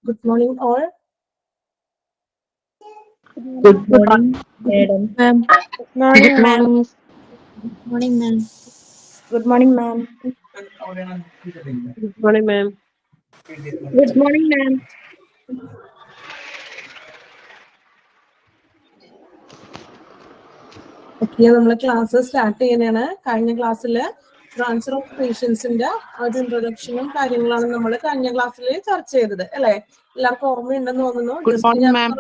Good morning, all. Good morning, madam. Ma'am. Good morning, ma'am. Good morning, ma'am. Good morning, ma'am. Good morning, ma'am. Good morning, ma'am. Okay, നമ്മള് class start ചെയ്യുന്നതാണ്. കഴിഞ്ഞ ക്ലാസ്സിൽ transfer of പേഷ്യൻസിന്റെ ഒരു ഇൻട്രൊഡക്ഷനും കാര്യങ്ങളാണ് നമ്മൾ കഴിഞ്ഞ ക്ലാസ്സിൽ ചർച്ച ചെയ്തത് അല്ലെ? എല്ലാവർക്കും ഓർമ്മയുണ്ടെന്ന് തോന്നുന്നു. Good morning, ma'am.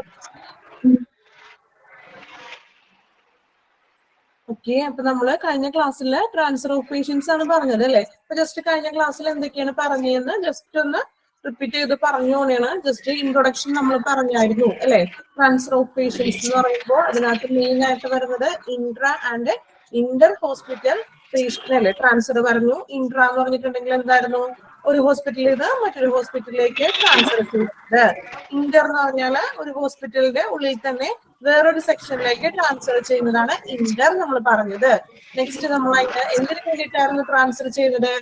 ഓക്കെ, അപ്പൊ നമ്മള് കഴിഞ്ഞ ക്ലാസ്സിൽ ട്രാൻസ്ഫർ ഓഫ് പേഷ്യൻസ് ആണ് പറഞ്ഞത് അല്ലെ? അപ്പൊ ജസ്റ്റ് കഴിഞ്ഞ ക്ലാസ്സിൽ എന്തൊക്കെയാണ് പറഞ്ഞതെന്ന് ജസ്റ്റ് ഒന്ന് റിപ്പീറ്റ് ചെയ്ത് പറഞ്ഞോണെയാണ്. ജസ്റ്റ് ഇൻട്രൊഡക്ഷൻ നമ്മൾ പറഞ്ഞായിരുന്നു അല്ലെ? ട്രാൻസ്ഫർ ഓഫ് പേഷ്യൻസ് എന്ന് പറയുമ്പോൾ അതിനകത്ത് മെയിൻ ആയിട്ട് വരുന്നത് intra and Inter hospital patient അല്ലെ? ട്രാൻസ്ഫർ പറഞ്ഞു. ഇൻട്രാ എന്ന് പറഞ്ഞിട്ടുണ്ടെങ്കിൽ എന്തായിരുന്നു? ഒരു ഹോസ്പിറ്റലിൽ നിന്ന് മറ്റൊരു ഹോസ്പിറ്റലിലേക്ക് ട്രാൻസ്ഫർ ചെയ്യുന്നത്. ഇന്റർ എന്ന് പറഞ്ഞാൽ ഒരു ഹോസ്പിറ്റലിന്റെ ഉള്ളിൽ തന്നെ വേറൊരു സെക്ഷനിലേക്ക് ട്രാൻസ്ഫർ ചെയ്യുന്നതാണ് ഇന്റർ നമ്മൾ പറഞ്ഞത്. നെക്സ്റ്റ് നമ്മൾ അതിന് എന്തിനു വേണ്ടിയിട്ടായിരുന്നു ട്രാൻസ്ഫർ ചെയ്തത്?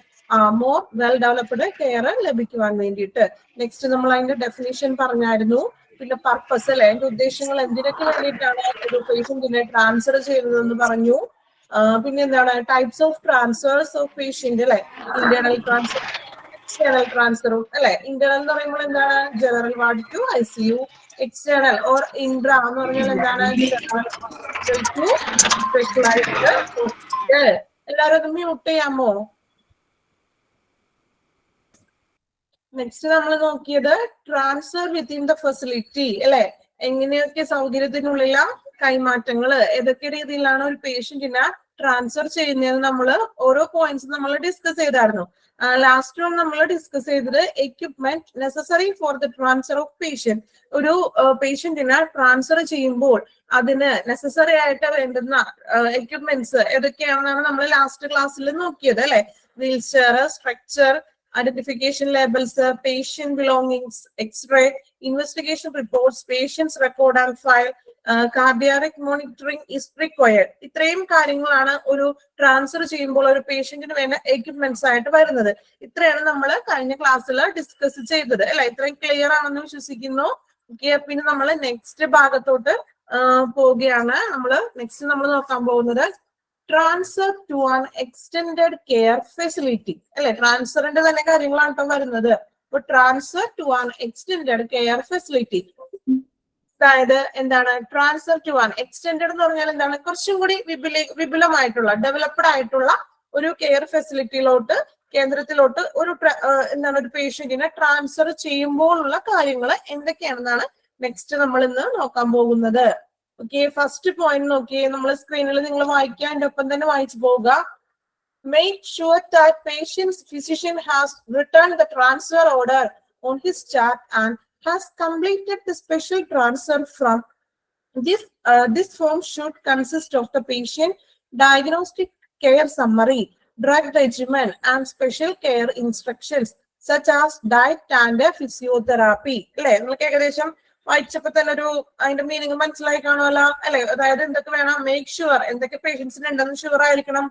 മോർ വെൽ ഡെവലപ്ഡ് കെയർ ലഭിക്കുവാൻ വേണ്ടിയിട്ട്. നെക്സ്റ്റ് നമ്മൾ അതിന്റെ ഡെഫിനിഷൻ പറഞ്ഞായിരുന്നു. പിന്നെ പർപ്പസ് അല്ലെ? അതിന്റെ ഉദ്ദേശങ്ങൾ എന്തിനൊക്കെ വേണ്ടിയിട്ടാണ് ഒരു പേഷ്യന്റിനെ ട്രാൻസ്ഫർ ചെയ്യുന്നതെന്ന് പറഞ്ഞു. പിന്നെ എന്താണ് types of transfers of patient അല്ലെ? ഇന്റേണൽ ട്രാൻസ്ഫർ, എക്സ്റ്റേണൽ ട്രാൻസ്ഫറും അല്ലെ? ഇന്റേണൽ എന്ന് പറയുമ്പോൾ എന്താണ്? General ward to ICU. External or intra എന്ന് പറഞ്ഞാൽ എന്താണ്? General hospital to specialised hospital. എല്ലാവരും ഒന്ന് മ്യൂട്ട് ചെയ്യാമോ? നെക്സ്റ്റ് നമ്മൾ നോക്കിയത് ട്രാൻസ്ഫർ വിത്തിൻ ദ ഫെസിലിറ്റി അല്ലെ? എങ്ങനെയൊക്കെ സൗകര്യത്തിനുള്ള കൈമാറ്റങ്ങൾ, ഏതൊക്കെ രീതിയിലാണ് ഒരു പേഷ്യന്റിനെ ട്രാൻസ്ഫർ ചെയ്യുന്നതെന്ന് നമ്മൾ ഓരോ പോയിന്റ്സ് നമ്മൾ ഡിസ്കസ് ചെയ്തായിരുന്നു. ലാസ്റ്റ് നമ്മൾ ഡിസ്കസ് ചെയ്തത് equipment necessary for the transfer of patient. ഒരു പേഷ്യന്റിനെ ട്രാൻസ്ഫർ ചെയ്യുമ്പോൾ അതിന് നെസസറി ആയിട്ട് വേണ്ടുന്ന എക്യുപ്മെന്റ്സ് ഏതൊക്കെയാണെന്നാണ് നമ്മൾ ലാസ്റ്റ് ക്ലാസ്സിൽ നോക്കിയത് അല്ലെ? Wheel chair, structure, identification labels, patient belongings, X-ray, investigation reports, patient's record and file, cardiac monitoring is required. ഇത്രയും കാര്യങ്ങളാണ് ഒരു ട്രാൻസ്ഫർ ചെയ്യുമ്പോൾ ഒരു പേഷ്യന്റിന് വേണ്ട എക്യുപ്മെന്റ്സ് ആയിട്ട് വരുന്നത്. ഇത്രയാണ് നമ്മൾ കഴിഞ്ഞ ക്ലാസ്സിൽ ഡിസ്കസ് ചെയ്തത് അല്ലെ? ഇത്രയും ക്ലിയർ ആണെന്ന് വിശ്വസിക്കുന്നു. ഓക്കെ, പിന്നെ നമ്മൾ നെക്സ്റ്റ് ഭാഗത്തോട്ട് പോവുകയാണ്. നെക്സ്റ്റ് നമ്മൾ നോക്കാൻ പോകുന്നത് transfer to an extended care facility അല്ലെ? ട്രാൻസ്ഫറിന്റെ തന്നെ കാര്യങ്ങളാണ് ഇപ്പം വരുന്നത്. അപ്പൊ transfer to an extended care facility, അതായത് എന്താണ്? ട്രാൻസ്ഫർ ടു ആൻ എക്സ്റ്റെൻഡഡ് എന്ന് പറഞ്ഞാൽ എന്താണ്? കുറച്ചും കൂടി വിപുലമായിട്ടുള്ള ഡെവലപ്ഡ് ആയിട്ടുള്ള ഒരു കെയർ ഫെസിലിറ്റിയിലോട്ട്, കേന്ദ്രത്തിലോട്ട് എന്താണ് ഒരു പേഷ്യന്റിനെ ട്രാൻസ്ഫർ ചെയ്യുമ്പോഴുള്ള കാര്യങ്ങൾ എന്തൊക്കെയാണെന്നാണ് നെക്സ്റ്റ് നമ്മൾ ഇന്ന് നോക്കാൻ പോകുന്നത്. ഓക്കെ, ഫസ്റ്റ് പോയിന്റ് നോക്കിയേ. നമ്മൾ സ്ക്രീനിൽ നിങ്ങൾ വായിക്കാൻ എൻ്റെ ഒപ്പം തന്നെ വായിച്ചു പോവുക. Make sure that patient's physician has returned the transfer order on his chart and has completed the special transfer from this. This form should consist of the patient diagnostic care summary, drug regimen, and special care instructions such as diet and physiotherapy. അല്ലെ? നിങ്ങൾക്ക് ഏകദേശം വായിച്ചപ്പോ തന്നെ ഒരു അതിന്റെ meaning മനസ്സിലായി കാണുമല്ലോ അല്ലെ? അതായത് എന്തൊക്കെ വേണം? മേക്ക് ഷുവർ എന്തൊക്കെ പേഷ്യൻസിന് ഉണ്ടെന്ന് ഷുവർ ആയിരിക്കണം.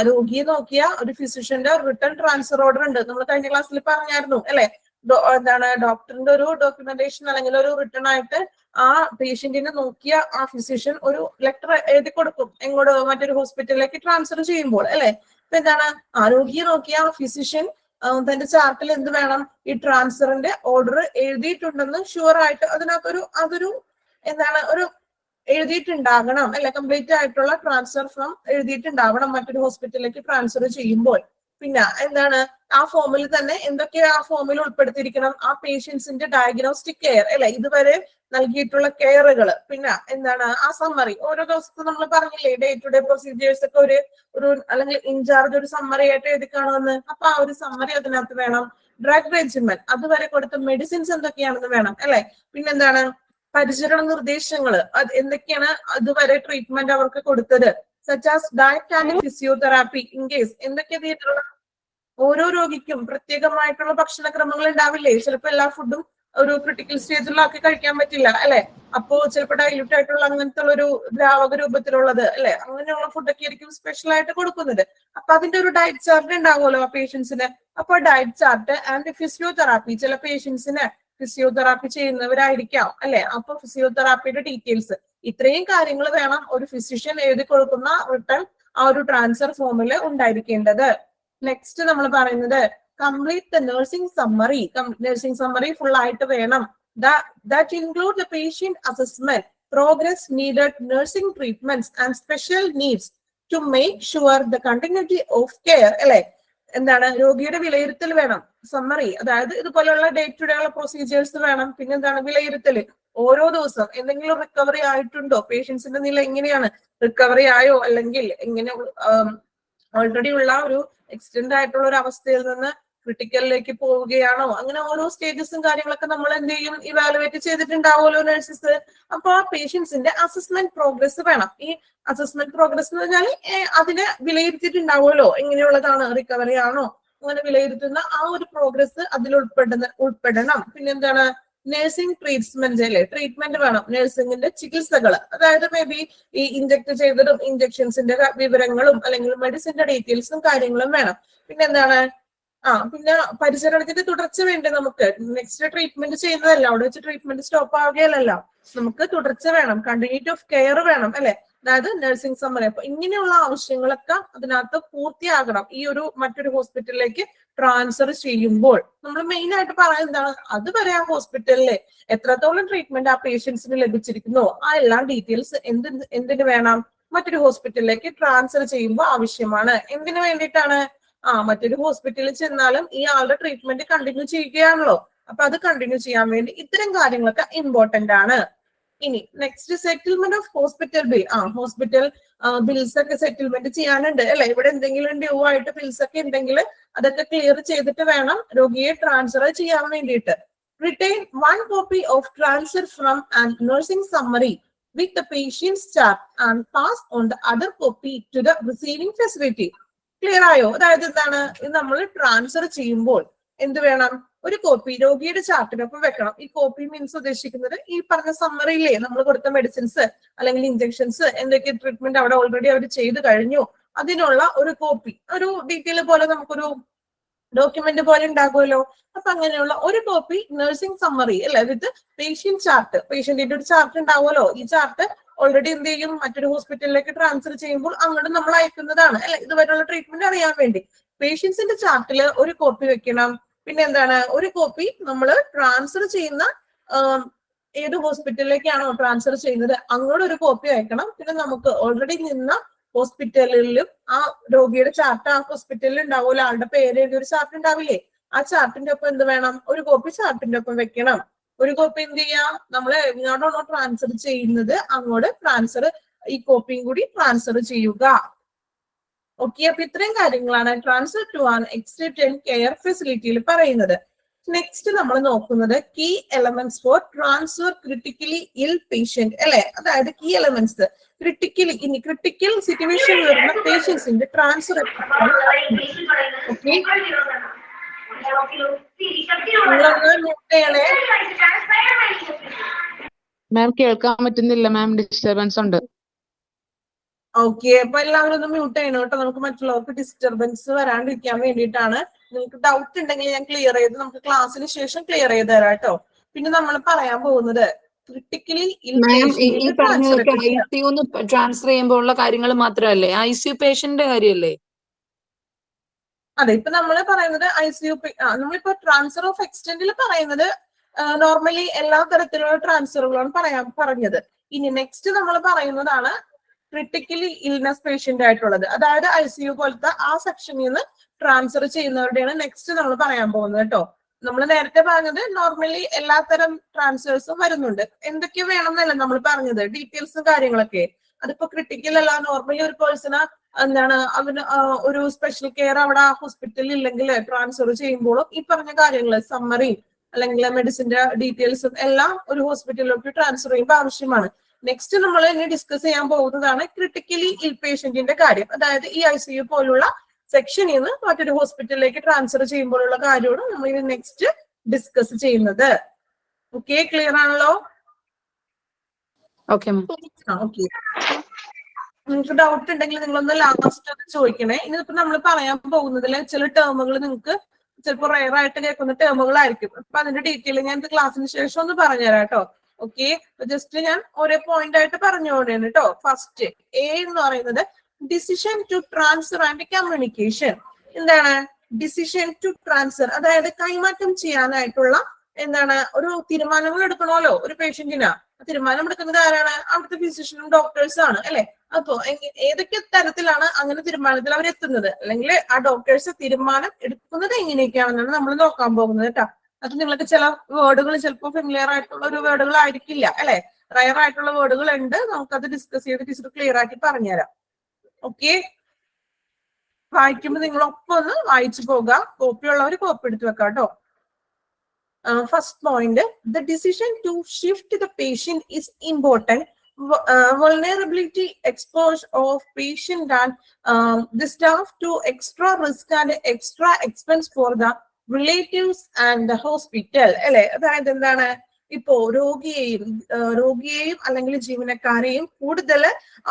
രോഗിയെ നോക്കിയ ഒരു ഫിസിഷ്യന്റെ റിട്ടേൺ ട്രാൻസ്ഫർ ഓർഡർ ഉണ്ട്. നമ്മൾ കഴിഞ്ഞ ക്ലാസ്സിൽ പറഞ്ഞായിരുന്നു അല്ലെ? എന്താണ് ഡോക്ടറിന്റെ ഒരു ഡോക്യുമെന്റേഷൻ അല്ലെങ്കിൽ ഒരു റിട്ടേൺ ആയിട്ട് ആ പേഷ്യന്റിനെ നോക്കിയ ആ ഫിസിഷ്യൻ ഒരു ലെറ്റർ എഴുതി കൊടുക്കും. എങ്ങോട്ട്? മറ്റൊരു ഹോസ്പിറ്റലിലേക്ക് ട്രാൻസ്ഫർ ചെയ്യുമ്പോൾ അല്ലെ? ഇപ്പൊ എന്താണ്? രോഗിയെ നോക്കിയ ഫിസിഷ്യൻ തന്റെ ചാർട്ടിൽ എന്ത് വേണം? ഈ ട്രാൻസ്ഫറിന്റെ ഓർഡർ എഴുതിയിട്ടുണ്ടെന്ന് ഷുവർ ആയിട്ട് അതൊരു എന്താണ് ഒരു എഴുതിയിട്ടുണ്ടാകണം അല്ലെ? കംപ്ലീറ്റ് ആയിട്ടുള്ള ട്രാൻസ്ഫർ ഫ്രം എഴുതിയിട്ടുണ്ടാവണം മറ്റൊരു ഹോസ്പിറ്റലിലേക്ക് ട്രാൻസ്ഫർ ചെയ്യുമ്പോൾ. പിന്നെ എന്താണ്? ആ ഫോമിൽ തന്നെ എന്തൊക്കെയാ ആ ഫോമിൽ ഉൾപ്പെടുത്തിയിരിക്കണം? ആ പേഷ്യൻസിന്റെ ഡയഗ്നോസ്റ്റിക് കെയർ അല്ലെ? ഇതുവരെ നൽകിയിട്ടുള്ള കെയറുകൾ. പിന്നെ എന്താണ്? ആ സമ്മറി ഓരോ ദിവസത്തെ നമ്മൾ പറഞ്ഞില്ലേ ഡേ ടു ഡേ പ്രൊസീജിയേഴ്സ് ഒക്കെ ഒരു അല്ലെങ്കിൽ ഇൻചാർജ് ഒരു സമ്മറി ആയിട്ട് എഴുതി കാണുമെന്ന്. അപ്പൊ ആ ഒരു സമ്മറി അതിനകത്ത് വേണം. ഡ്രഗ് റെജിമെന്റ്, അതുവരെ കൊടുത്ത മെഡിസിൻസ് എന്തൊക്കെയാണെന്ന് വേണം അല്ലെ? പിന്നെന്താണ്? പരിചരണ നിർദ്ദേശങ്ങൾ, അത് എന്തൊക്കെയാണ് അതുവരെ ട്രീറ്റ്മെന്റ് അവർക്ക് കൊടുത്തത്. Such as diet and physiotherapy in case എന്തൊക്കെ രീതിയിലുള്ള ഓരോ രോഗിക്കും പ്രത്യേകമായിട്ടുള്ള ഭക്ഷണക്രമങ്ങൾ ഉണ്ടാവില്ലേ? ചിലപ്പോൾ എല്ലാ ഫുഡും ഒരു ക്രിട്ടിക്കൽ സ്റ്റേജിലാക്കി കഴിക്കാൻ പറ്റില്ല അല്ലെ? അപ്പോ ചിലപ്പോൾ ഡൈല്യൂട്ട് ആയിട്ടുള്ള അങ്ങനത്തെ ഒരു ദ്രാവക രൂപത്തിലുള്ളത് അല്ലെ? അങ്ങനെയുള്ള ഫുഡൊക്കെ ആയിരിക്കും സ്പെഷ്യൽ ആയിട്ട് കൊടുക്കുന്നത്. അപ്പൊ അതിന്റെ ഒരു ഡയറ്റ് ചാർട്ട് ഉണ്ടാവുമല്ലോ ആ പേഷ്യൻസിന്. അപ്പൊ ഡയറ്റ് ചാർട്ട് ആൻഡ് ഫിസിയോതെറാപ്പി, ചില പേഷ്യൻസിന് ഫിസിയോതെറാപ്പി ചെയ്യുന്നവരായിരിക്കാം അല്ലെ. അപ്പൊ ഫിസിയോതെറാപ്പിയുടെ ഡീറ്റെയിൽസ് ഇത്രയും കാര്യങ്ങൾ വേണം ഒരു ഫിസിഷ്യൻ എഴുതി കൊടുക്കുന്ന റിട്ടേൺ ആ ഒരു ട്രാൻസ്ഫർ ഫോമിൽ ഉണ്ടായിരിക്കേണ്ടത്. നെക്സ്റ്റ് നമ്മൾ പറയുന്നത് complete the nursing summary. Nursing summary full ആയിട്ട് വേണം. That include the patient assessment, progress needed, nursing treatments and special needs to make sure the continuity of care. അല്ലെ, എന്താണ് രോഗിയുടെ വിലയിരുത്തൽ വേണം. സമ്മറി അതായത് ഇതുപോലെയുള്ള ഡേ ടു ഡേ ഉള്ള പ്രൊസീജിയേഴ്സ് വേണം. പിന്നെ എന്താണ് വിലയിരുത്തൽ, ഓരോ ദിവസം എന്തെങ്കിലും റിക്കവറി ആയിട്ടുണ്ടോ, പേഷ്യൻസിന്റെ നില എങ്ങനെയാണ്, റിക്കവറി ആയോ അല്ലെങ്കിൽ എങ്ങനെ ഓൾറെഡി ഉള്ള ഒരു എക്സ്റ്റെൻഡ് ആയിട്ടുള്ള ഒരു അവസ്ഥയിൽ നിന്ന് ക്രിട്ടിക്കലിലേക്ക് പോവുകയാണോ, അങ്ങനെ ഓരോ സ്റ്റേജസും കാര്യങ്ങളൊക്കെ നമ്മൾ എന്ത് ചെയ്യും, ഇവാലുവേറ്റ് ചെയ്തിട്ടുണ്ടാവുമല്ലോ നഴ്സസ്. അപ്പൊ ആ പേഷ്യൻസിന്റെ അസസ്മെന്റ് പ്രോഗ്രസ് വേണം. ഈ അസസ്മെന്റ് പ്രോഗ്രസ് എന്ന് പറഞ്ഞാൽ അതിനെ വിലയിരുത്തിയിട്ടുണ്ടാവുമല്ലോ, എങ്ങനെയുള്ളതാണ്, റിക്കവറി ആണോ, അങ്ങനെ വിലയിരുത്തുന്ന ആ ഒരു പ്രോഗ്രസ് അതിൽ ഉൾപ്പെടണം. പിന്നെന്താണ് നഴ്സിംഗ് ട്രീറ്റ്മെന്റ് അല്ലെ, ട്രീറ്റ്മെന്റ് വേണം. നഴ്സിംഗിന്റെ ചികിത്സകൾ, അതായത് മേ ബി ഈ ഇഞ്ചക്ട് ചെയ്തതും ഇഞ്ചക്ഷൻസിന്റെ വിവരങ്ങളും അല്ലെങ്കിൽ മെഡിസിന്റെ ഡീറ്റെയിൽസും കാര്യങ്ങളും വേണം. പിന്നെന്താണ് പിന്നെ പരിചരണത്തിന്റെ തുടർച്ച വേണ്ടേ നമുക്ക്. നെക്സ്റ്റ് ട്രീറ്റ്മെന്റ് ചെയ്യുന്നതല്ല, അവിടെ വെച്ച് ട്രീറ്റ്മെന്റ് സ്റ്റോപ്പ് ആവുകയല്ല, നമുക്ക് തുടർച്ച വേണം, കണ്ടിന്യൂറ്റി ഓഫ് കെയർ വേണം അല്ലെ. അതായത് നഴ്സിംഗ് സമ്മറി. അപ്പൊ ഇങ്ങനെയുള്ള ആവശ്യങ്ങളൊക്കെ അതിനകത്ത് പൂർത്തിയാകണം. ഈ ഒരു മറ്റൊരു ഹോസ്പിറ്റലിലേക്ക് ട്രാൻസ്ഫർ ചെയ്യുമ്പോൾ നമ്മൾ മെയിൻ ആയിട്ട് പറയുന്നത് എന്താണ്, അതുവരെ ആ ഹോസ്പിറ്റലിലെ എത്രത്തോളം ട്രീറ്റ്മെന്റ് ആ പേഷ്യൻസിന് ലഭിച്ചിരിക്കുന്നോ ആ എല്ലാ ഡീറ്റെയിൽസ് എന്തിനു വേണം, മറ്റൊരു ഹോസ്പിറ്റലിലേക്ക് ട്രാൻസ്ഫർ ചെയ്യുമ്പോൾ ആവശ്യമാണ്. എന്തിനു വേണ്ടിയിട്ടാണ്, മറ്റൊരു ഹോസ്പിറ്റലിൽ ചെന്നാലും ഈ ആളുടെ ട്രീറ്റ്മെന്റ് കണ്ടിന്യൂ ചെയ്യുകയാണല്ലോ. അപ്പൊ അത് കണ്ടിന്യൂ ചെയ്യാൻ വേണ്ടി ഇത്തരം കാര്യങ്ങളൊക്കെ ഇമ്പോർട്ടന്റ് ആണ്. ഇനി next settlement of hospital bill. Hospital bills ഒക്കെ സെറ്റിൽമെന്റ് ചെയ്യാനുണ്ട് അല്ലെ. ഇവിടെ എന്തെങ്കിലും ഡ്യൂ ആയിട്ട് ബിൽസ് ഒക്കെ ഉണ്ടെങ്കിൽ അതൊക്കെ ക്ലിയർ ചെയ്തിട്ട് വേണം രോഗിയെ ട്രാൻസ്ഫർ ചെയ്യാൻ വേണ്ടിയിട്ട്. Retain 1 copy of transfer from and nursing summary with the patient's chart and pass on the other copy to the receiving facility. Clear ആയോ? അതായത് എന്താണ്, ഇത് നമ്മൾ ട്രാൻസ്ഫർ ചെയ്യുമ്പോൾ എന്ത് വേണം, ഒരു കോപ്പി രോഗിയുടെ ചാർട്ടിനൊപ്പം വെക്കണം. ഈ കോപ്പി മീൻസ് ഉദ്ദേശിക്കുന്നത് ഈ പറഞ്ഞ സമ്മറിയില്ലേ നമ്മൾ കൊടുത്ത മെഡിസിൻസ് അല്ലെങ്കിൽ ഇഞ്ചക്ഷൻസ് എന്തൊക്കെ ട്രീറ്റ്മെന്റ് അവിടെ ഓൾറെഡി അവർ ചെയ്ത് കഴിഞ്ഞു, അതിനുള്ള ഒരു കോപ്പി, ഒരു ഡീറ്റെയിൽ പോലെ നമുക്കൊരു ഡോക്യുമെന്റ് പോലെ ഉണ്ടാകുമല്ലോ. അപ്പൊ അങ്ങനെയുള്ള ഒരു കോപ്പി നഴ്സിംഗ് സമ്മറി അല്ലെ വിത്ത് പേഷ്യന്റ് ചാർട്ട്. പേഷ്യന്റിന്റെ ഒരു ചാർട്ട് ഉണ്ടാവുമല്ലോ. ഈ ചാർട്ട് ഓൾറെഡി എന്ത് ചെയ്യും, മറ്റൊരു ഹോസ്പിറ്റലിലേക്ക് ട്രാൻസ്ഫർ ചെയ്യുമ്പോൾ അങ്ങോട്ട് നമ്മൾ അയക്കുന്നതാണ് അല്ലെ, ഇതുവരെയുള്ള ട്രീറ്റ്മെന്റ് അറിയാൻ വേണ്ടി. പേഷ്യൻസിന്റെ ചാർട്ടിൽ ഒരു കോപ്പി വെക്കണം. പിന്നെ എന്താണ്, ഒരു കോപ്പി നമ്മൾ ട്രാൻസ്ഫർ ചെയ്യുന്ന ഏത് ഹോസ്പിറ്റലിലേക്കാണോ ട്രാൻസ്ഫർ ചെയ്യുന്നത് അങ്ങോട്ട് ഒരു കോപ്പി അയക്കണം. പിന്നെ നമുക്ക് ഓൾറെഡി നിന്ന ഹോസ്പിറ്റലിലും ആ രോഗിയുടെ ചാർട്ട് ആ ഹോസ്പിറ്റലിൽ ഉണ്ടാവുമല്ലോ, ആളുടെ പേര് എഴുതിയ ഒരു ചാർട്ട് ഉണ്ടാവില്ലേ, ആ ചാർട്ടിന്റെ ഒപ്പം എന്ത് വേണം, ഒരു കോപ്പി ചാർട്ടിന്റെ ഒപ്പം വെക്കണം. ഒരു കോപ്പി എന്ത് ചെയ്യാ, നമ്മൾ എങ്ങോട്ടാണോ ട്രാൻസ്ഫർ ചെയ്യുന്നത് അങ്ങോട്ട് ട്രാൻസ്ഫർ ഈ കോപ്പിയും കൂടി ട്രാൻസ്ഫർ ചെയ്യുക. ഓക്കെ, അപ്പൊ ഇത്രയും കാര്യങ്ങളാണ് transfer to an extend care ഫെസിലിറ്റിയിൽ പറയുന്നത്. നെക്സ്റ്റ് നമ്മൾ നോക്കുന്നത് key elements for transfer critically ill patient അല്ലെ. അതായത് കീ എലമെന്റ്സ് ക്രിട്ടിക്കൽ സിറ്റുവേഷൻ വരുന്ന പേഷ്യൻസിന്റെ ട്രാൻസ്ഫർ. മാം കേൾക്കാൻ പറ്റുന്നില്ല മാം, ഡിസ്റ്റർബൻസ് ഉണ്ട്. ഓക്കെ, അപ്പൊ എല്ലാവരും ഒന്ന് മ്യൂട്ട് ചെയ്യണം കേട്ടോ, നമുക്ക് മറ്റുള്ളവർക്ക് ഡിസ്റ്റർബൻസ് വരാണ്ടിരിക്കാൻ വേണ്ടിയിട്ടാണ്. നിങ്ങൾക്ക് ഡൗട്ട് ഉണ്ടെങ്കിൽ ഞാൻ ക്ലിയർ ചെയ്ത് നമുക്ക് ക്ലാസ്സിന് ശേഷം ക്ലിയർ ചെയ്ത് തരാം കേട്ടോ. പിന്നെ നമ്മൾ പറയാൻ പോകുന്നത് ക്രിട്ടിക്കലി ട്രാൻസ്ഫർ ചെയ്യുമ്പോൾ ഉള്ള കാര്യങ്ങൾ മാത്രമല്ലേ, ICU പേഷ്യന്റിന്റെ കാര്യമല്ലേ? അതെ, ഇപ്പൊ നമ്മൾ പറയുന്നത് ICU. നമ്മളിപ്പോ ട്രാൻസ്ഫർ ഓഫ് എക്സ്റ്റെൻഡിൽ പറയുന്നത് നോർമലി എല്ലാ തരത്തിലുള്ള ട്രാൻസ്ഫറുകളാണ് പറഞ്ഞത്. ഇനി നെക്സ്റ്റ് നമ്മൾ പറയുന്നതാണ് ക്രിട്ടിക്കലി ഇൽനെസ് പേഷ്യന്റ് ആയിട്ടുള്ളത്. അതായത് ICU പോലത്തെ ആ സെക്ഷനിൽ നിന്ന് ട്രാൻസ്ഫർ ചെയ്യുന്നവരുടെയാണ് നെക്സ്റ്റ് നമ്മൾ പറയാൻ പോകുന്നത് കേട്ടോ. നമ്മൾ നേരത്തെ പറഞ്ഞത് നോർമലി എല്ലാത്തരം ട്രാൻസ്ഫേഴ്സും വരുന്നുണ്ട്. എന്തൊക്കെ വേണമെന്നല്ല നമ്മൾ പറഞ്ഞത്, ഡീറ്റെയിൽസും കാര്യങ്ങളൊക്കെ. അതിപ്പോ ക്രിട്ടിക്കൽ അല്ല, നോർമലി ഒരു പേഴ്സണ് എന്താണ് അവന് ഒരു സ്പെഷ്യൽ കെയർ അവിടെ ആ ഹോസ്പിറ്റലിൽ ഇല്ലെങ്കിൽ ട്രാൻസ്ഫർ ചെയ്യുമ്പോഴും ഈ പറഞ്ഞ കാര്യങ്ങൾ സമ്മറിയും അല്ലെങ്കിൽ മെഡിസിന്റെ ഡീറ്റെയിൽസും എല്ലാം ഒരു ഹോസ്പിറ്റലിലേക്ക് ട്രാൻസ്ഫർ ചെയ്യുമ്പോൾ ആവശ്യമാണ്. നെക്സ്റ്റ് നമ്മൾ ഇനി ഡിസ്കസ് ചെയ്യാൻ പോകുന്നതാണ് ക്രിട്ടിക്കലി ഇൽ പേഷ്യന്റിന്റെ കാര്യം. അതായത് ഈ ICU പോലുള്ള സെക്ഷനിൽ നിന്ന് മറ്റൊരു ഹോസ്പിറ്റലിലേക്ക് ട്രാൻസ്ഫർ ചെയ്യുമ്പോഴുള്ള കാര്യമാണ് നമ്മൾ ഇനി നെക്സ്റ്റ് ഡിസ്കസ് ചെയ്യുന്നത്. ഓക്കെ, ക്ലിയർ ആണല്ലോ? ഓക്കെ, നിങ്ങൾക്ക് ഡൗട്ട് ഉണ്ടെങ്കിൽ നിങ്ങളൊന്ന് ലാസ്റ്റ് ചോദിക്കണേ. ഇനിയിപ്പോ നമ്മൾ പറയാൻ പോകുന്നതിൽ ചില ടേമുകൾ നിങ്ങൾക്ക് ചിലപ്പോൾ റയർ ആയിട്ട് കേൾക്കുന്ന ടേമുകളായിരിക്കും. അപ്പൊ അതിന്റെ ഡീറ്റെയിൽ ഞാൻ ഇത് ക്ലാസ്സിന് ശേഷം ഒന്ന് പറഞ്ഞുതരാം കേട്ടോ. ഓക്കെ, ജസ്റ്റ് ഞാൻ ഓരോ പോയിന്റ് ആയിട്ട് പറഞ്ഞുകൊണ്ടാണ് കേട്ടോ. ഫസ്റ്റ് എ എന്ന് പറയുന്നത് decision to transfer and communication. എന്താണ് ഡിസിഷൻ ടു ട്രാൻസ്ഫർ? അതായത് കൈമാറ്റം ചെയ്യാനായിട്ടുള്ള എന്താണ് ഒരു തീരുമാനങ്ങൾ എടുക്കണമല്ലോ ഒരു പേഷ്യന്റിന്. തീരുമാനം എടുക്കുന്നത് ആരാണ്? അവിടുത്തെ ഫിസിഷ്യനും ഡോക്ടേഴ്സ് ആണ് അല്ലെ. അപ്പൊ ഏതൊക്കെ തരത്തിലാണ് അങ്ങനെ തീരുമാനത്തിൽ അവർ എത്തുന്നത്, അല്ലെങ്കിൽ ആ ഡോക്ടേഴ്സ് തീരുമാനം എടുക്കുന്നത് എങ്ങനെയൊക്കെയാണെന്നാണ് നമ്മൾ നോക്കാൻ പോകുന്നത് കേട്ടോ. അത് നിങ്ങൾക്ക് ചില വേർഡുകൾ ചിലപ്പോൾ ഫെമിലിയർ ആയിട്ടുള്ള ഒരു വേർഡുകൾ ആയിരിക്കില്ല അല്ലെ, റയർ ആയിട്ടുള്ള വേർഡുകൾ ഉണ്ട്. നമുക്കത് ഡിസ്കസ് ചെയ്ത് ടീച്ചർ ക്ലിയർ ആക്കി പറഞ്ഞുതരാം. ഓക്കെ, വായിക്കുമ്പോൾ നിങ്ങൾ ഒപ്പം ഒന്ന് വായിച്ചു പോകാം. കോപ്പി ഉള്ളവർ കോപ്പി എടുത്ത് വെക്കാം കേട്ടോ. First point, the decision to shift the patient is important. Vulnerability expose of patient and the staff to extra risk and extra expense for the relatives and the hospital. അല്ലെ, അതായത് എന്താണ്, ഇപ്പോ രോഗിയെയും അല്ലെങ്കിൽ ജീവനക്കാരെയും കൂടുതൽ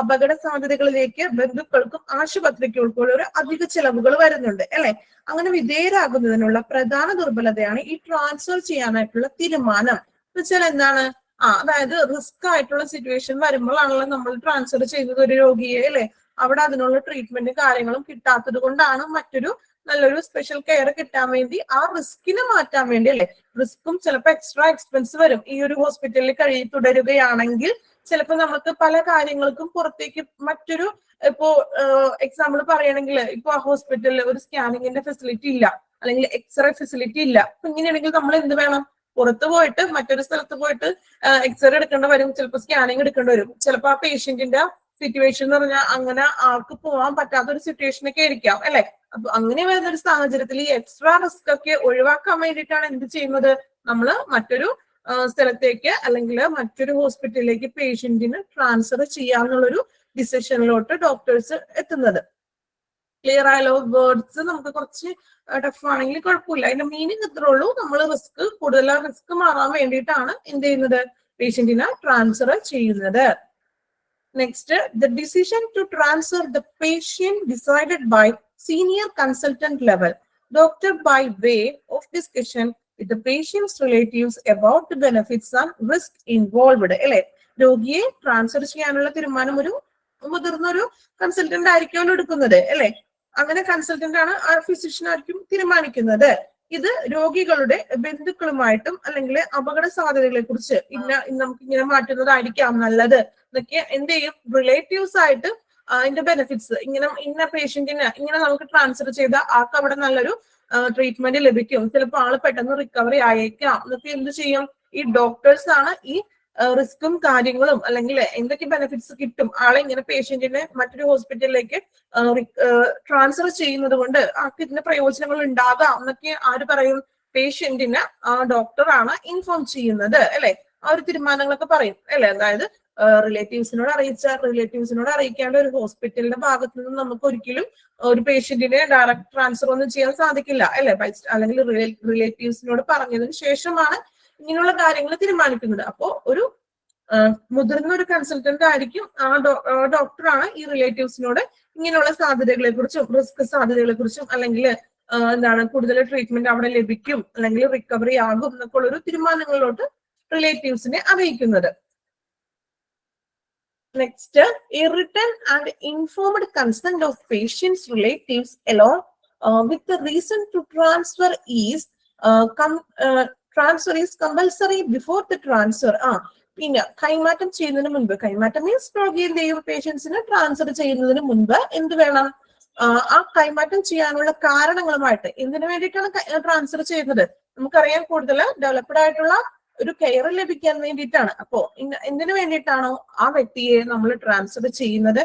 അപകട സാധ്യതകളിലേക്ക് ബന്ധുക്കൾക്കും ആശുപത്രികൾക്കും ഒരു അധിക ചെലവുകൾ വരുന്നുണ്ട് അല്ലെ. അങ്ങനെ വിധേയരാകുന്നതിനുള്ള പ്രധാന ദുർബലതയാണ് ഈ ട്രാൻസ്ഫർ ചെയ്യാനായിട്ടുള്ള തീരുമാനം. എന്ന് വെച്ചാൽ എന്താണ്, അതായത് റിസ്ക് ആയിട്ടുള്ള സിറ്റുവേഷൻ വരുമ്പോഴാണല്ലോ നമ്മൾ ട്രാൻസ്ഫർ ചെയ്യുന്നത് ഒരു രോഗിയെ അല്ലെ. അവിടെ അതിനുള്ള ട്രീറ്റ്മെന്റ് കാര്യങ്ങളും കിട്ടാത്തത് കൊണ്ടാണ് മറ്റൊരു നല്ലൊരു സ്പെഷ്യൽ കെയർ കിട്ടാൻ വേണ്ടി ആ റിസ്കിനെ മാറ്റാൻ വേണ്ടി അല്ലെ. റിസ്ക്കും ചിലപ്പോൾ എക്സ്ട്രാ എക്സ്പെൻസ് വരും. ഈ ഒരു ഹോസ്പിറ്റലിൽ തുടരുകയാണെങ്കിൽ ചിലപ്പോൾ നമുക്ക് പല കാര്യങ്ങൾക്കും പുറത്തേക്ക് മറ്റൊരു, ഇപ്പോ എക്സാമ്പിൾ പറയുകയാണെങ്കിൽ ഇപ്പൊ ആ ഹോസ്പിറ്റലിൽ ഒരു സ്കാനിങ്ങിന്റെ ഫെസിലിറ്റി ഇല്ല, അല്ലെങ്കിൽ എക്സ്റേ ഫെസിലിറ്റി ഇല്ല. അപ്പൊ ഇങ്ങനെയാണെങ്കിൽ നമ്മൾ എന്ത് വേണം, പുറത്ത് പോയിട്ട് മറ്റൊരു സ്ഥലത്ത് പോയിട്ട് എക്സ്റേ എടുക്കേണ്ടി വരും, ചിലപ്പോൾ സ്കാനിങ് എടുക്കേണ്ടി വരും. ചിലപ്പോൾ ആ പേഷ്യന്റിന്റെ സിറ്റുവേഷൻ എന്ന് പറഞ്ഞാൽ അങ്ങനെ ആൾക്ക് പോകാൻ പറ്റാത്ത ഒരു സിറ്റുവേഷൻ ഒക്കെ ആയിരിക്കാം അല്ലെ. അപ്പൊ അങ്ങനെ വരുന്ന ഒരു സാഹചര്യത്തിൽ ഈ എക്സ്ട്രാ റിസ്ക് ഒക്കെ ഒഴിവാക്കാൻ വേണ്ടിയിട്ടാണ് എന്ത് ചെയ്യുന്നത്, നമ്മൾ മറ്റൊരു സ്ഥലത്തേക്ക് അല്ലെങ്കിൽ മറ്റൊരു ഹോസ്പിറ്റലിലേക്ക് പേഷ്യന്റിന് ട്രാൻസ്ഫർ ചെയ്യാന്നുള്ളൊരു ഡിസിഷനിലോട്ട് ഡോക്ടേഴ്സ് എത്തുന്നത്. ക്ലിയർ ആയാലോ? വേർഡ്സ് നമുക്ക് കുറച്ച് ടഫ് ആണെങ്കിൽ കുഴപ്പമില്ല, അതിന്റെ മീനിങ് ഇത്രേ ഉള്ളൂ. നമ്മൾ കൂടുതൽ റിസ്ക് മാറാൻ വേണ്ടിയിട്ടാണ് എന്ത് ചെയ്യുന്നത്, പേഷ്യന്റിനെ ട്രാൻസ്ഫർ ചെയ്യുന്നത്. Next, the decision to transfer the patient decided by senior consultant level. Doctor by way of discussion with the patient's relatives about the benefits and risk involved. അല്ലെ, രോഗിയെ ട്രാൻസ്ഫർ ചെയ്യാനുള്ള തീരുമാനം ഒരു മുതിർന്നൊരു കൺസൾട്ടന്റ് ആയിരിക്കുമല്ലോ എടുക്കുന്നത് അല്ലെ. അങ്ങനെ കൺസൾട്ടന്റ് ആണ്, ആ ഫിസിഷ്യൻ ആയിരിക്കും തീരുമാനിക്കുന്നത്. ഇത് രോഗികളുടെ ബന്ധുക്കളുമായിട്ടും അല്ലെങ്കിൽ അപകട സാധ്യതകളെ കുറിച്ച് നമുക്ക് ഇങ്ങനെ മാറ്റുന്നതായിരിക്കാം നല്ലത് എന്നൊക്കെ എന്ത് ചെയ്യും, റിലേറ്റീവ്സ് ആയിട്ട് അതിന്റെ ബെനിഫിറ്റ്സ് ഇന്ന പേഷ്യന്റിന് ഇങ്ങനെ നമുക്ക് ട്രാൻസ്ഫർ ചെയ്ത ആൾക്ക് അവിടെ നല്ലൊരു ട്രീറ്റ്മെന്റ് ലഭിക്കും, ചിലപ്പോൾ ആള് പെട്ടെന്ന് റിക്കവറി ആയേക്കാം എന്നൊക്കെ എന്ത് ചെയ്യും, ഈ ഡോക്ടേഴ്സ് ആണ് ഈ റിസ്കും കാര്യങ്ങളും അല്ലെങ്കിൽ എന്തൊക്കെ ബെനിഫിറ്റ്സ് കിട്ടും ആളെ ഇങ്ങനെ പേഷ്യന്റിനെ മറ്റൊരു ഹോസ്പിറ്റലിലേക്ക് ട്രാൻസ്ഫർ ചെയ്യുന്നത് കൊണ്ട് ആൾക്ക് ഇതിന്റെ പ്രയോജനങ്ങൾ ഉണ്ടാകാം എന്നൊക്കെ ആര് പറയും, പേഷ്യന്റിന് ആ ഡോക്ടറാണ് ഇൻഫോം ചെയ്യുന്നത് അല്ലെ. ആ ഒരു തീരുമാനങ്ങളൊക്കെ പറയും അല്ലെ. അതായത് റിലേറ്റീവ്സിനോട് അറിയിക്കാണ്ട് ഒരു ഹോസ്പിറ്റലിന്റെ ഭാഗത്ത് നിന്ന് നമുക്ക് ഒരിക്കലും ഒരു പേഷ്യന്റിനെ ഡയറക്റ്റ് ട്രാൻസ്ഫർ ഒന്നും ചെയ്യാൻ സാധിക്കില്ല അല്ലെ. അല്ലെങ്കിൽ റിലേറ്റീവ്സിനോട് പറഞ്ഞതിന് ശേഷമാണ് ഇങ്ങനെയുള്ള കാര്യങ്ങൾ തീരുമാനിക്കുന്നത്. അപ്പോ ഒരു മുതിർന്ന ഒരു കൺസൾട്ടന്റ് ആയിരിക്കും, ആ ഡോക്ടറാണ് ഈ റിലേറ്റീവ്സിനോട് ഇങ്ങനെയുള്ള സാധ്യതകളെ കുറിച്ചും റിസ്ക് സാധ്യതകളെ കുറിച്ചും അല്ലെങ്കിൽ എന്താണ് കൂടുതൽ ട്രീറ്റ്മെന്റ് അവിടെ ലഭിക്കും അല്ലെങ്കിൽ റിക്കവറി ആകും എന്നൊക്കെ ഉള്ള ഒരു തീരുമാനങ്ങളിലോട്ട് റിലേറ്റീവ്സിനെ അറിയിക്കുന്നത്. Next, a written and informed consent of patient's relatives along with the reason to transfer is compulsory before the transfer. പിന്നെ കൈമാറ്റം ചെയ്യുന്നതിന് മുൻപ്, കൈമാറ്റം മീൻസ് രോഗി എന്ത് ചെയ്യും, പേഷ്യൻസിന് ട്രാൻസ്ഫർ ചെയ്യുന്നതിന് മുൻപ് എന്ത് വേണം, ആ കൈമാറ്റം ചെയ്യാനുള്ള കാരണങ്ങളുമായിട്ട് എന്തിനു വേണ്ടിയിട്ടാണ് ട്രാൻസ്ഫർ ചെയ്യുന്നത്, നമുക്കറിയാം കൂടുതൽ ഡെവലപ്ഡ് ആയിട്ടുള്ള ഒരു കെയർ ലഭിക്കാൻ വേണ്ടിയിട്ടാണ്. അപ്പോ എന്തിനു വേണ്ടിയിട്ടാണോ ആ വ്യക്തിയെ നമ്മൾ ട്രാൻസ്ഫർ ചെയ്യുന്നത്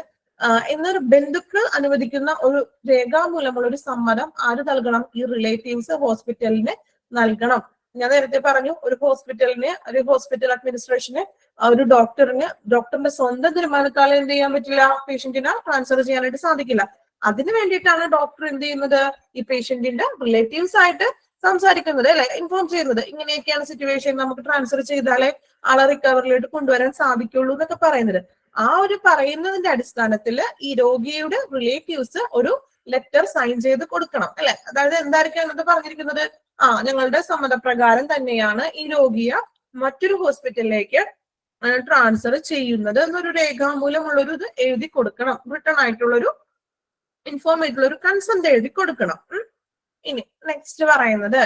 എന്നൊരു ബന്ധുക്കൾ അനുവദിക്കുന്ന ഒരു രേഖാമൂലമുള്ള ഒരു സമ്മതം ആര് നൽകണം, ഈ റിലേറ്റീവ്സ് ഹോസ്പിറ്റലിന് നൽകണം. ഞാൻ നേരത്തെ പറഞ്ഞു, ഒരു ഹോസ്പിറ്റൽ അഡ്മിനിസ്ട്രേഷന് ഒരു ഡോക്ടറിന്റെ സ്വന്തം തീരുമാനത്താൽ എന്ത് ചെയ്യാൻ പറ്റില്ല, പേഷ്യന്റിനെ ട്രാൻസ്ഫർ ചെയ്യാനായിട്ട് സാധിക്കില്ല. അതിനു വേണ്ടിയിട്ടാണ് ഡോക്ടർ എന്ത് ചെയ്യുന്നത്, ഈ പേഷ്യന്റിന്റെ റിലേറ്റീവ്സ് ആയിട്ട് സംസാരിക്കുന്നത് അല്ലെ, ഇൻഫോം ചെയ്യുന്നത്. ഇങ്ങനെയൊക്കെയാണ് സിറ്റുവേഷൻ, നമുക്ക് ട്രാൻസ്ഫർ ചെയ്താലേ ആളെ റിക്കവറിലോട്ട് കൊണ്ടുവരാൻ സാധിക്കുള്ളൂ എന്നൊക്കെ പറയുന്നത്. ആ ഒരു പറയുന്നതിന്റെ അടിസ്ഥാനത്തിൽ ഈ രോഗിയുടെ റിലേറ്റീവ്സ് ഒരു ലെറ്റർ സൈൻ ചെയ്ത് കൊടുക്കണം അല്ലെ. അതായത് എന്തായിരിക്കും അതിനകത്ത് പറഞ്ഞിരിക്കുന്നത്, ഞങ്ങളുടെ സമ്മതപ്രകാരം തന്നെയാണ് ഈ രോഗിയെ മറ്റൊരു ഹോസ്പിറ്റലിലേക്ക് ട്രാൻസ്ഫർ ചെയ്യുന്നത് എന്നൊരു രേഖാമൂലമുള്ളൊരു ഇത് എഴുതി കൊടുക്കണം. റിട്ടേൺ ആയിട്ടുള്ളൊരു ഇൻഫോം ആയിട്ടുള്ള ഒരു കൺസെന്റ് എഴുതി കൊടുക്കണം. ഇനി നെക്സ്റ്റ് പറയുന്നത്,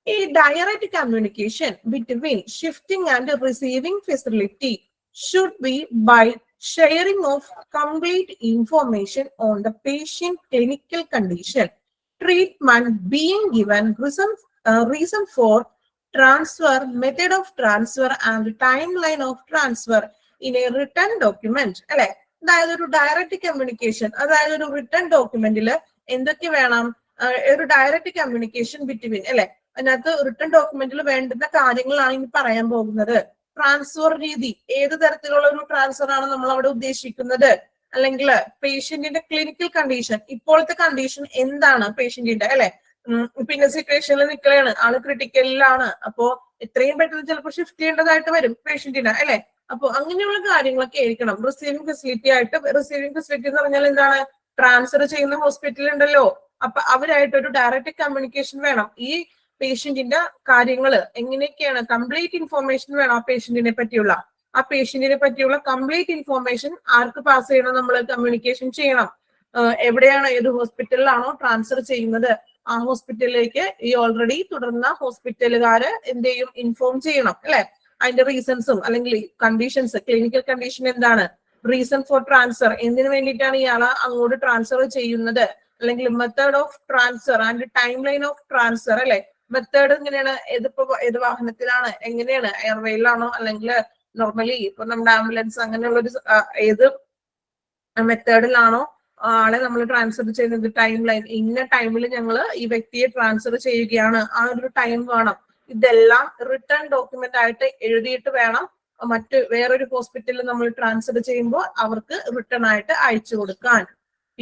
ഈ direct communication between shifting and receiving facility should be by sharing of complete information on the patient clinical condition, treatment being given, reason for transfer, method of transfer and timeline of transfer in a written document. അല്ലെ, അതായത് ഒരു direct communication, അതായത് ഒരു return ഡോക്യുമെന്റിൽ എന്തൊക്കെ വേണം, ഒരു direct communication between അല്ലെ, അതിനകത്ത് റിട്ടേൺ ഡോക്യുമെന്റിൽ വേണ്ടുന്ന കാര്യങ്ങളാണ് ഇനി പറയാൻ പോകുന്നത്. ട്രാൻസ്ഫർ രീതി, ഏത് തരത്തിലുള്ള ഒരു ട്രാൻസ്ഫർ ആണ് നമ്മൾ അവിടെ ഉദ്ദേശിക്കുന്നത്, അല്ലെങ്കിൽ പേഷ്യന്റിന്റെ ക്ലിനിക്കൽ കണ്ടീഷൻ, ഇപ്പോഴത്തെ കണ്ടീഷൻ എന്താണ് പേഷ്യന്റിന്റെ അല്ലെ, പിന്നെ സിറ്റുവേഷനിൽ നിൽക്കുകയാണ്, ആള് ക്രിട്ടിക്കലിലാണ്, അപ്പോ എത്രയും പെട്ടെന്ന് ചിലപ്പോൾ ഷിഫ്റ്റ് ചെയ്യേണ്ടതായിട്ട് വരും പേഷ്യന്റിനെ അല്ലെ. അപ്പൊ അങ്ങനെയുള്ള കാര്യങ്ങളൊക്കെ ആയിരിക്കണം. റിസീവിംഗ് ഫെസിലിറ്റി ആയിട്ട്, റിസീവിംഗ് ഫെസിലിറ്റി എന്ന് പറഞ്ഞാൽ എന്താണ്, ട്രാൻസ്ഫർ ചെയ്യുന്ന ഹോസ്പിറ്റൽ ഉണ്ടല്ലോ, അപ്പൊ അവരായിട്ട് ഒരു ഡയറക്റ്റ് കമ്മ്യൂണിക്കേഷൻ വേണം. ഈ പേഷ്യന്റിന്റെ കാര്യങ്ങൾ എങ്ങനെയൊക്കെയാണ്, കംപ്ലീറ്റ് ഇൻഫോർമേഷൻ വേണം ആ പേഷ്യന്റിനെ പറ്റിയുള്ള കംപ്ലീറ്റ് ഇൻഫോർമേഷൻ ആർക്ക് പാസ് ചെയ്യണം, നമ്മൾ കമ്മ്യൂണിക്കേഷൻ ചെയ്യണം. എവിടെയാണ്, ഏത് ഹോസ്പിറ്റലിലാണോ ട്രാൻസ്ഫർ ചെയ്യുന്നത് ആ ഹോസ്പിറ്റലിലേക്ക് ഈ ഓൾറെഡി തുടർന്ന ഹോസ്പിറ്റലുകാര് എന്ത് ചെയ്യും, ഇൻഫോം ചെയ്യണം അല്ലെ. അതിന്റെ റീസൺസും അല്ലെങ്കിൽ കണ്ടീഷൻസ്, ക്ലിനിക്കൽ കണ്ടീഷൻ എന്താണ്, റീസൺ ഫോർ ട്രാൻസ്ഫർ, എന്തിനു വേണ്ടിയിട്ടാണ് ഇയാളെ അങ്ങോട്ട് ട്രാൻസ്ഫർ ചെയ്യുന്നത്, അല്ലെങ്കിൽ method of transfer and time line of transfer അല്ലെ. മെത്തേഡ് എങ്ങനെയാണ്, ഏത് വാഹനത്തിലാണ്, എങ്ങനെയാണ്, എയർവേയിലാണോ അല്ലെങ്കിൽ നോർമലി ഇപ്പൊ നമ്മുടെ ആംബുലൻസ് അങ്ങനെയുള്ളൊരു ഏത് മെത്തേഡിലാണോ ആളെ നമ്മൾ ട്രാൻസ്ഫർ ചെയ്യുന്നത്, ടൈം ലൈൻ, ഇന്ന ടൈമിൽ ഞങ്ങൾ ഈ വ്യക്തിയെ ട്രാൻസ്ഫർ ചെയ്യുകയാണ്, ആ ഒരു ടൈം വേണം. ഇതെല്ലാം റിട്ടേൺ ഡോക്യുമെന്റ് ആയിട്ട് എഴുതിയിട്ട് വേണം വേറൊരു ഹോസ്പിറ്റലിൽ നമ്മൾ ട്രാൻസ്ഫർ ചെയ്യുമ്പോൾ അവർക്ക് റിട്ടേൺ ആയിട്ട് അയച്ചു കൊടുക്കാൻ.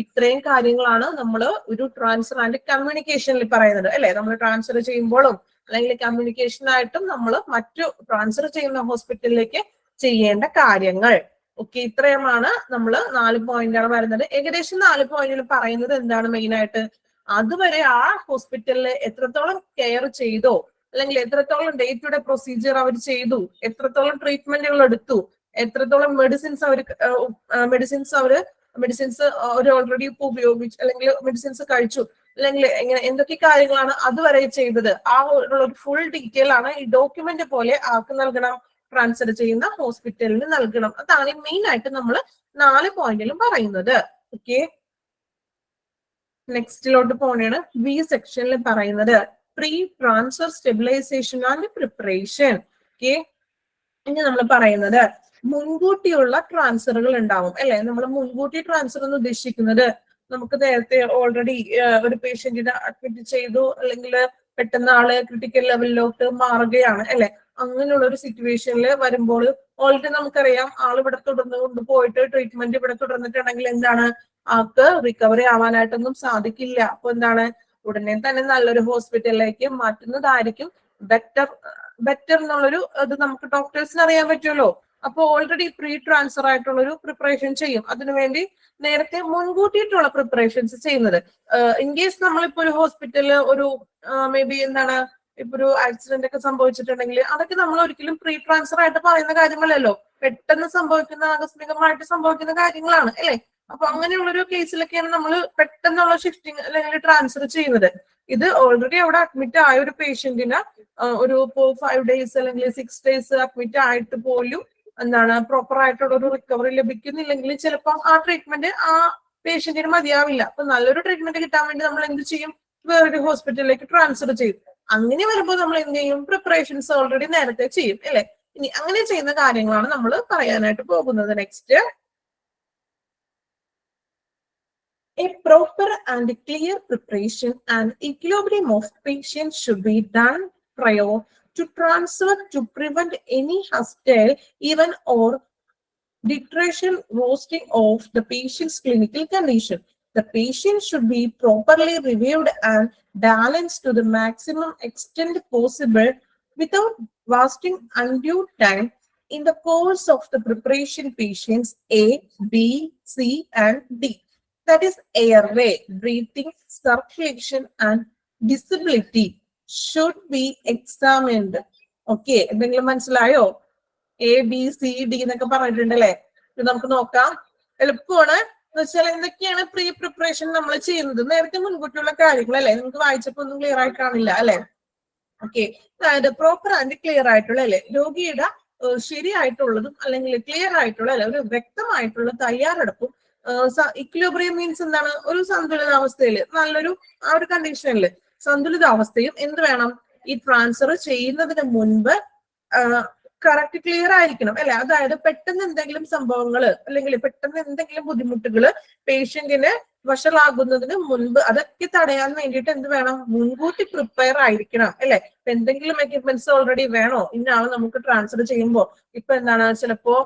ഇത്രയും കാര്യങ്ങളാണ് നമ്മൾ ഒരു ട്രാൻസ്ഫർ ആൻഡ് കമ്മ്യൂണിക്കേഷനിൽ പറയുന്നത് അല്ലെ. നമ്മൾ ട്രാൻസ്ഫർ ചെയ്യുമ്പോഴും അല്ലെങ്കിൽ കമ്മ്യൂണിക്കേഷനായിട്ടും നമ്മൾ മറ്റു ട്രാൻസ്ഫർ ചെയ്യുന്ന ഹോസ്പിറ്റലിലേക്ക് ചെയ്യേണ്ട കാര്യങ്ങൾ. ഓക്കെ, ഇത്രയുമാണ് നമ്മൾ 4 പോയിന്റാണ് വരുന്നത്. ഏകദേശം 4 പോയിന്റിൽ പറയുന്നത് എന്താണ് മെയിൻ ആയിട്ട്, അതുവരെ ആ ഹോസ്പിറ്റലിൽ എത്രത്തോളം കെയർ ചെയ്തോ, അല്ലെങ്കിൽ എത്രത്തോളം ഡേ ടു ഡേ പ്രൊസീജിയർ അവർ ചെയ്തു, എത്രത്തോളം ട്രീറ്റ്മെന്റുകൾ എടുത്തു, എത്രത്തോളം മെഡിസിൻസ് അവർ ഓൾറെഡി ഇപ്പൊ ഉപയോഗിച്ചു, അല്ലെങ്കിൽ മെഡിസിൻസ് കഴിച്ചു, അല്ലെങ്കിൽ എങ്ങനെ എന്തൊക്കെ കാര്യങ്ങളാണ് അതുവരെ ചെയ്തത്, ആ ഒരു ഫുൾ ഡീറ്റെയിൽ ആണ് ഈ ഡോക്യുമെന്റ് പോലെ ആർക്ക് നൽകണം, ട്രാൻസ്ഫർ ചെയ്യുന്ന ഹോസ്പിറ്റലിന് നൽകണം. അതാണ് മെയിൻ ആയിട്ട് നമ്മൾ 4 പോയിന്റിലും പറയുന്നത്. ഓക്കെ, നെക്സ്റ്റിലോട്ട് പോണേണ്. ബി സെക്ഷനിൽ പറയുന്നത് pre transfer stabilisation and preparation. Okay, ഇനി നമ്മൾ പറയുന്നത് മുൻകൂട്ടിയുള്ള ട്രാൻസ്ഫറുകൾ ഉണ്ടാവും അല്ലെ. നമ്മൾ മുൻകൂട്ടി ട്രാൻസ്ഫർ എന്ന് ഉദ്ദേശിക്കുന്നത്, നമുക്ക് നേരത്തെ ഓൾറെഡി ഒരു പേഷ്യന്റിനെ അഡ്മിറ്റ് ചെയ്തു, അല്ലെങ്കിൽ പെട്ടെന്ന് ആള് ക്രിട്ടിക്കൽ ലെവലിലോട്ട് മാറുകയാണ് അല്ലെ. അങ്ങനെയുള്ള ഒരു സിറ്റുവേഷനിൽ വരുമ്പോൾ ഓൾറെഡി നമുക്കറിയാം ആൾ ഇവിടെ തുടർന്ന് കൊണ്ടുപോയിട്ട് ട്രീറ്റ്മെന്റ് ഇവിടെ തുടർന്നിട്ടുണ്ടെങ്കിൽ എന്താണ്, ആൾക്ക് റിക്കവറി ആവാനായിട്ടൊന്നും സാധിക്കില്ല. അപ്പൊ എന്താണ്, ഉടനെ തന്നെ നല്ലൊരു ഹോസ്പിറ്റലിലേക്ക് മാറ്റുന്നതായിരിക്കും ബെറ്റർ എന്നുള്ളൊരു ഇത് നമുക്ക് ഡോക്ടേഴ്സിന് അറിയാൻ പറ്റുമല്ലോ. അപ്പൊ ഓൾറെഡി പ്രീ ട്രാൻസ്ഫർ ആയിട്ടുള്ള ഒരു പ്രിപ്പറേഷൻ ചെയ്യും. അതിനുവേണ്ടി നേരത്തെ മുൻകൂട്ടിയിട്ടുള്ള പ്രിപ്പറേഷൻസ് ചെയ്യുന്നത്. ഇൻ കേസ് നമ്മളിപ്പോ ഒരു ഹോസ്പിറ്റലിൽ ഒരു മേ ബി എന്താണ്, ഇപ്പൊ ഒരു ആക്സിഡന്റ് ഒക്കെ സംഭവിച്ചിട്ടുണ്ടെങ്കിൽ അതൊക്കെ നമ്മൾ ഒരിക്കലും പ്രീ ട്രാൻസ്ഫർ ആയിട്ട് പറയുന്ന കാര്യങ്ങളല്ലോ, പെട്ടെന്ന് സംഭവിക്കുന്ന, ആകസ്മികമായിട്ട് സംഭവിക്കുന്ന കാര്യങ്ങളാണ് അല്ലെ. അപ്പൊ അങ്ങനെയുള്ളൊരു കേസിലൊക്കെയാണ് നമ്മൾ പെട്ടെന്നുള്ള ഷിഫ്റ്റിംഗ് അല്ലെങ്കിൽ ട്രാൻസ്ഫർ ചെയ്യുന്നത്. ഇത് ഓൾറെഡി അവിടെ അഡ്മിറ്റ് ആയ ഒരു പേഷ്യന്റിന് ഒരു 5 days അല്ലെങ്കിൽ 6 days അഡ്മിറ്റ് ആയിട്ട് പോലും എന്താണ് പ്രോപ്പർ ആയിട്ടുള്ള ഒരു റിക്കവറി ലഭിക്കുന്നില്ലെങ്കിൽ ചിലപ്പോൾ ആ ട്രീറ്റ്മെന്റ് ആ പേഷ്യന്റിന് മതിയാവില്ല. അപ്പൊ നല്ലൊരു ട്രീറ്റ്മെന്റ് കിട്ടാൻ വേണ്ടി നമ്മൾ എന്ത് ചെയ്യും, വേറൊരു ഹോസ്പിറ്റലിലേക്ക് ട്രാൻസ്ഫർ ചെയ്യും. അങ്ങനെ വരുമ്പോൾ നമ്മൾ എന്ത് ചെയ്യും, പ്രിപ്പറേഷൻസ് ഓൾറെഡി നേരത്തെ ചെയ്യും അല്ലെ. ഇനി അങ്ങനെ ചെയ്യുന്ന കാര്യങ്ങളാണ് നമ്മൾ പറയാനായിട്ട് പോകുന്നത്. Next, a proper and clear preparation and equilibrium of patients should be done prior to transfer to prevent any hostile event or deterioration worsening of the patient's clinical condition. The patient should be properly reviewed and balanced to the maximum extent possible without wasting undue time in the course of the preparation, patients A, B, C, and D. That is airway, breathing, circulation, and disability should be examined. Okay, എന്തെങ്കിലും മനസ്സിലായോ? A, B, C, D എന്നൊക്കെ പറഞ്ഞിട്ടുണ്ടല്ലേ? ഇത് നമുക്ക് നോക്കാം. എളുപ്പമാണ് എന്ന് വെച്ചാൽ എന്തൊക്കെയാണ് പ്രീ പ്രിപ്പറേഷൻ നമ്മൾ ചെയ്യുന്നത്, നേരത്തെ മുൻകൂട്ടിയുള്ള കാര്യങ്ങളല്ലേ? നിങ്ങൾക്ക് വായിച്ചപ്പോ ഒന്നും ക്ലിയർ ആയി കാണില്ല അല്ലെ? ഓക്കെ, അതായത് പ്രോപ്പർ ആൻഡ് ക്ലിയർ ആയിട്ടുള്ള അല്ലെ, രോഗിയുടെ ശരിയായിട്ടുള്ളതും അല്ലെങ്കിൽ ക്ലിയർ ആയിട്ടുള്ള അല്ലെ, ഒരു വ്യക്തമായിട്ടുള്ള തയ്യാറെടുപ്പും. ഇക്വിലിബ്രിയം മീൻസ് എന്താണ്? ഒരു സന്തുലിതാവസ്ഥയിൽ, നല്ലൊരു ആ ഒരു കണ്ടീഷനിൽ സന്തുലിതാവസ്ഥയും എന്ത് വേണം? ഈ ട്രാൻസ്ഫർ ചെയ്യുന്നതിന് മുൻപ് കറക്റ്റ് ക്ലിയർ ആയിരിക്കണം അല്ലെ? അതായത് പെട്ടെന്ന് എന്തെങ്കിലും സംഭവങ്ങൾ അല്ലെങ്കിൽ പെട്ടെന്ന് എന്തെങ്കിലും ബുദ്ധിമുട്ടുകൾ പേഷ്യന്റിന് വഷളാകുന്നതിന് മുൻപ് അതൊക്കെ തടയാൻ വേണ്ടിയിട്ട് എന്ത് വേണം? മുൻകൂട്ടി പ്രിപ്പയർ ആയിരിക്കണം അല്ലെ? എന്തെങ്കിലും എക്യുപ്മെന്റ്സ് ഓൾറെഡി വേണോ? ഇന്നാള് നമുക്ക് ട്രാൻസ്ഫർ ചെയ്യുമ്പോൾ ഇപ്പൊ എന്താണ് ചിലപ്പോ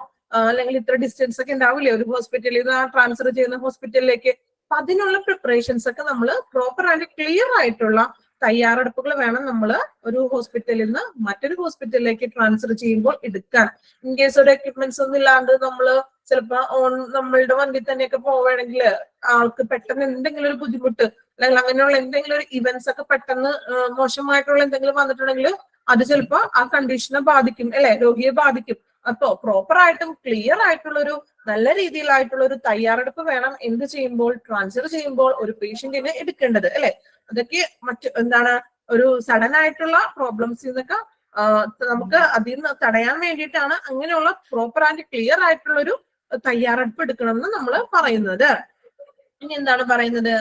അല്ലെങ്കിൽ ഇത്ര ഡിസ്റ്റൻസ് ഒക്കെ ഉണ്ടാവില്ലേ ഒരു ഹോസ്പിറ്റലിൽ നിന്ന് ട്രാൻസ്ഫർ ചെയ്യുന്ന ഹോസ്പിറ്റലിലേക്ക്? അപ്പൊ അതിനുള്ള പ്രിപ്പറേഷൻസ് ഒക്കെ നമ്മൾ പ്രോപ്പർ ആൻഡ് ക്ലിയർ ആയിട്ടുള്ള തയ്യാറെടുപ്പുകൾ വേണം നമ്മൾ ഒരു ഹോസ്പിറ്റലിൽ നിന്ന് മറ്റൊരു ഹോസ്പിറ്റലിലേക്ക് ട്രാൻസ്ഫർ ചെയ്യുമ്പോൾ എടുക്കാൻ. ഇൻ കേസ് ഒരു എക്യുപ്മെന്റ്സ് ഒന്നും ഇല്ലാണ്ട് നമ്മള് ചിലപ്പോ നമ്മളുടെ വണ്ടിയിൽ തന്നെയൊക്കെ പോവുകയാണെങ്കിൽ ആൾക്ക് പെട്ടെന്ന് എന്തെങ്കിലും ഒരു ബുദ്ധിമുട്ട് അല്ലെങ്കിൽ അങ്ങനെയുള്ള എന്തെങ്കിലും ഒരു ഇവന്റ്സ് ഒക്കെ പെട്ടെന്ന് മോശമായിട്ടുള്ള എന്തെങ്കിലും വന്നിട്ടുണ്ടെങ്കിൽ അത് ചിലപ്പോ ആ കണ്ടീഷനെ ബാധിക്കും അല്ലെ? രോഗിയെ ബാധിക്കും. അപ്പോ പ്രോപ്പർ ആയിട്ടും ക്ലിയർ ആയിട്ടുള്ള ഒരു നല്ല രീതിയിലായിട്ടുള്ള ഒരു തയ്യാറെടുപ്പ് വേണം എന്ത് ചെയ്യുമ്പോൾ? ട്രാൻസ്ഫർ ചെയ്യുമ്പോൾ ഒരു പേഷ്യന്റിനെ എടുക്കേണ്ടത് അല്ലെ? അതൊക്കെ എന്താണ് ഒരു സഡൻ ആയിട്ടുള്ള പ്രോബ്ലംസ് എന്നൊക്കെ നമുക്ക് അതിൽ നിന്ന് തടയാൻ വേണ്ടിയിട്ടാണ് അങ്ങനെയുള്ള പ്രോപ്പർ ആൻഡ് ക്ലിയർ ആയിട്ടുള്ള ഒരു തയ്യാറെടുപ്പ് എടുക്കണം എന്ന് നമ്മൾ പറയുന്നത്. ഇനി എന്താണ് പറയുന്നത്?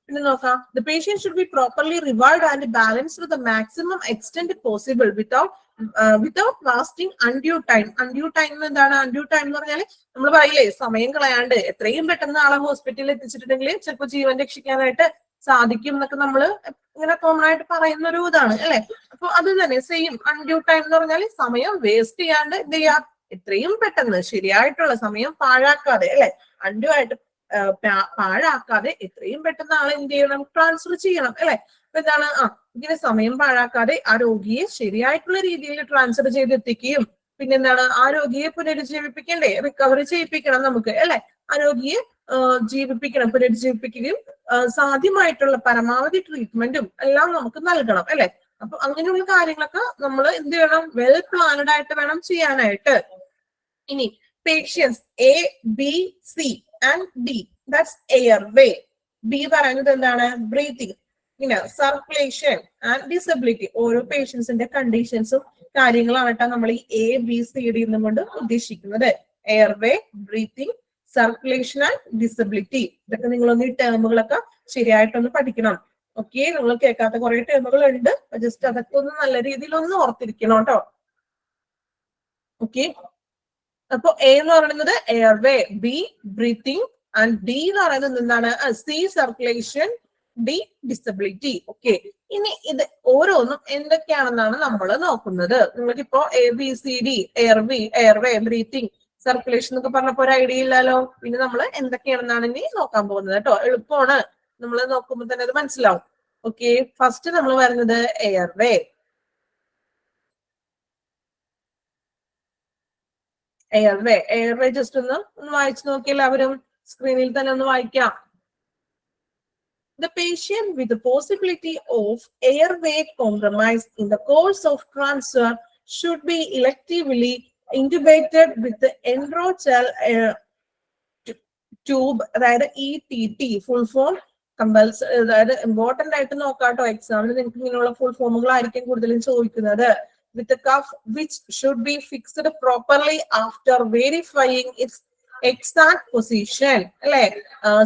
പിന്നെ നോക്കാം. The patient should be properly revived and balanced to the maximum extent possible without wasting undue time. Undue time എന്താണ്? undue time എന്ന് പറഞ്ഞാൽ നമ്മൾ പറയില്ലേ, സമയം കളയാണ്ട് എത്രയും പെട്ടെന്ന് ആളെ ഹോസ്പിറ്റലിൽ എത്തിച്ചിട്ടുണ്ടെങ്കിൽ ചിലപ്പോൾ ജീവൻ രക്ഷിക്കാനായിട്ട് സാധിക്കും എന്നൊക്കെ നമ്മൾ ഇങ്ങനെ കോമൺ ആയിട്ട് പറയുന്ന ഒരു ഇതാണ് അല്ലെ? അപ്പൊ അത് തന്നെ സെയിം അൺഡ്യൂ ടൈം എന്ന് പറഞ്ഞാൽ സമയം വേസ്റ്റ് ചെയ്യാണ്ട് എന്ത് ചെയ്യാ, എത്രയും പെട്ടെന്ന് ശരിയായിട്ടുള്ള സമയം പാഴാക്കാതെ അല്ലെ, അൺഡ്യൂ ആയിട്ട് പാഴാക്കാതെ എത്രയും പെട്ടെന്ന് ആളെ എന്ത് ചെയ്യണം? ട്രാൻസ്ഫർ ചെയ്യണം അല്ലെ? അപ്പൊ എന്താണ് ഇങ്ങനെ സമയം പാഴാക്കാതെ ആ രോഗിയെ ശരിയായിട്ടുള്ള രീതിയിൽ ട്രാൻസ്ഫർ ചെയ്തെത്തിക്കുകയും പിന്നെന്താണ് ആ രോഗിയെ പുനരുജ്ജീവിപ്പിക്കണ്ടേ, റിക്കവറി ചെയ്യിപ്പിക്കണം നമുക്ക് അല്ലെ? ആ രോഗിയെ പുനരുജ്ജീവിപ്പിക്കുകയും സാധ്യമായിട്ടുള്ള പരമാവധി ട്രീറ്റ്മെന്റും എല്ലാം നമുക്ക് നൽകണം അല്ലെ? അപ്പൊ അങ്ങനെയുള്ള കാര്യങ്ങളൊക്കെ നമ്മൾ എന്ത് ചെയ്യണം? വെൽ പ്ലാനഡ് ആയിട്ട് വേണം ചെയ്യാനായിട്ട്. ഇനി patients A, B, C and D, that's airway. B പറയുന്നത് എന്താണ്? ബ്രീത്തിങ്. പിന്നെ സർക്കുലേഷൻ ആൻഡ് ഡിസബിലിറ്റി. ഓരോ പേഷ്യൻസിന്റെ കണ്ടീഷൻസും കാര്യങ്ങളാണ് കേട്ടോ നമ്മൾ ഈ A, B, C, D എന്നും കൊണ്ട് ഉദ്ദേശിക്കുന്നത്. Airway, breathing, circulation and disability. ഇതൊക്കെ നിങ്ങളൊന്ന് ഈ ടേമുകളൊക്കെ ശരിയായിട്ടൊന്ന് പഠിക്കണം. ഓക്കെ, നിങ്ങൾ കേൾക്കാത്ത കുറെ ടേമുകൾ ഉണ്ട്, ജസ്റ്റ് അതൊക്കെ ഒന്ന് നല്ല രീതിയിൽ ഒന്ന് ഓർത്തിരിക്കണം കേട്ടോ. ഓക്കെ, അപ്പൊ A എന്ന് പറയുന്നത് airway, B breathing and D എന്ന് പറയുന്നത് എന്താണ്? C circulation, D disability. Okay, ഇനി ഇത് ഓരോന്നും എന്തൊക്കെയാണെന്നാണ് നമ്മൾ നോക്കുന്നത്. നിങ്ങൾക്കിപ്പോ ABCD എയർവേ ബ്രീത്തിങ് സർക്കുലേഷൻ എന്നൊക്കെ പറഞ്ഞപ്പോ ഒരു ഐഡിയ ഇല്ലല്ലോ. പിന്നെ നമ്മൾ എന്തൊക്കെയാണെന്നാണ് ഇനി നോക്കാൻ പോകുന്നത് കേട്ടോ. എളുപ്പമാണ്, നമ്മൾ നോക്കുമ്പോൾ തന്നെ അത് മനസ്സിലാവും. ഓക്കെ, ഫസ്റ്റ് നമ്മൾ വരുന്നത് എയർവേ. എയർവേ ജസ്റ്റ് ഒന്ന് വായിച്ചു നോക്കി എല്ലാവരും. സ്ക്രീനിൽ തന്നെ ഒന്ന് വായിക്കാം. The patient with the possibility of airway compromise in the course of transfer should be electively intubated with the endotracheal tube, അതായത് ETT ഫുൾ ഫോം കമ്പൽസറി, അതായത് ഇമ്പോർട്ടന്റ് ആയിട്ട് നോക്കാട്ടോ. എക്സാമിന് നിങ്ങൾക്ക് ഇങ്ങനെയുള്ള ഫുൾ ഫോമുകളായിരിക്കും കൂടുതലും ചോദിക്കുന്നത്. With the cuff which should be fixed properly after verifying its exact position.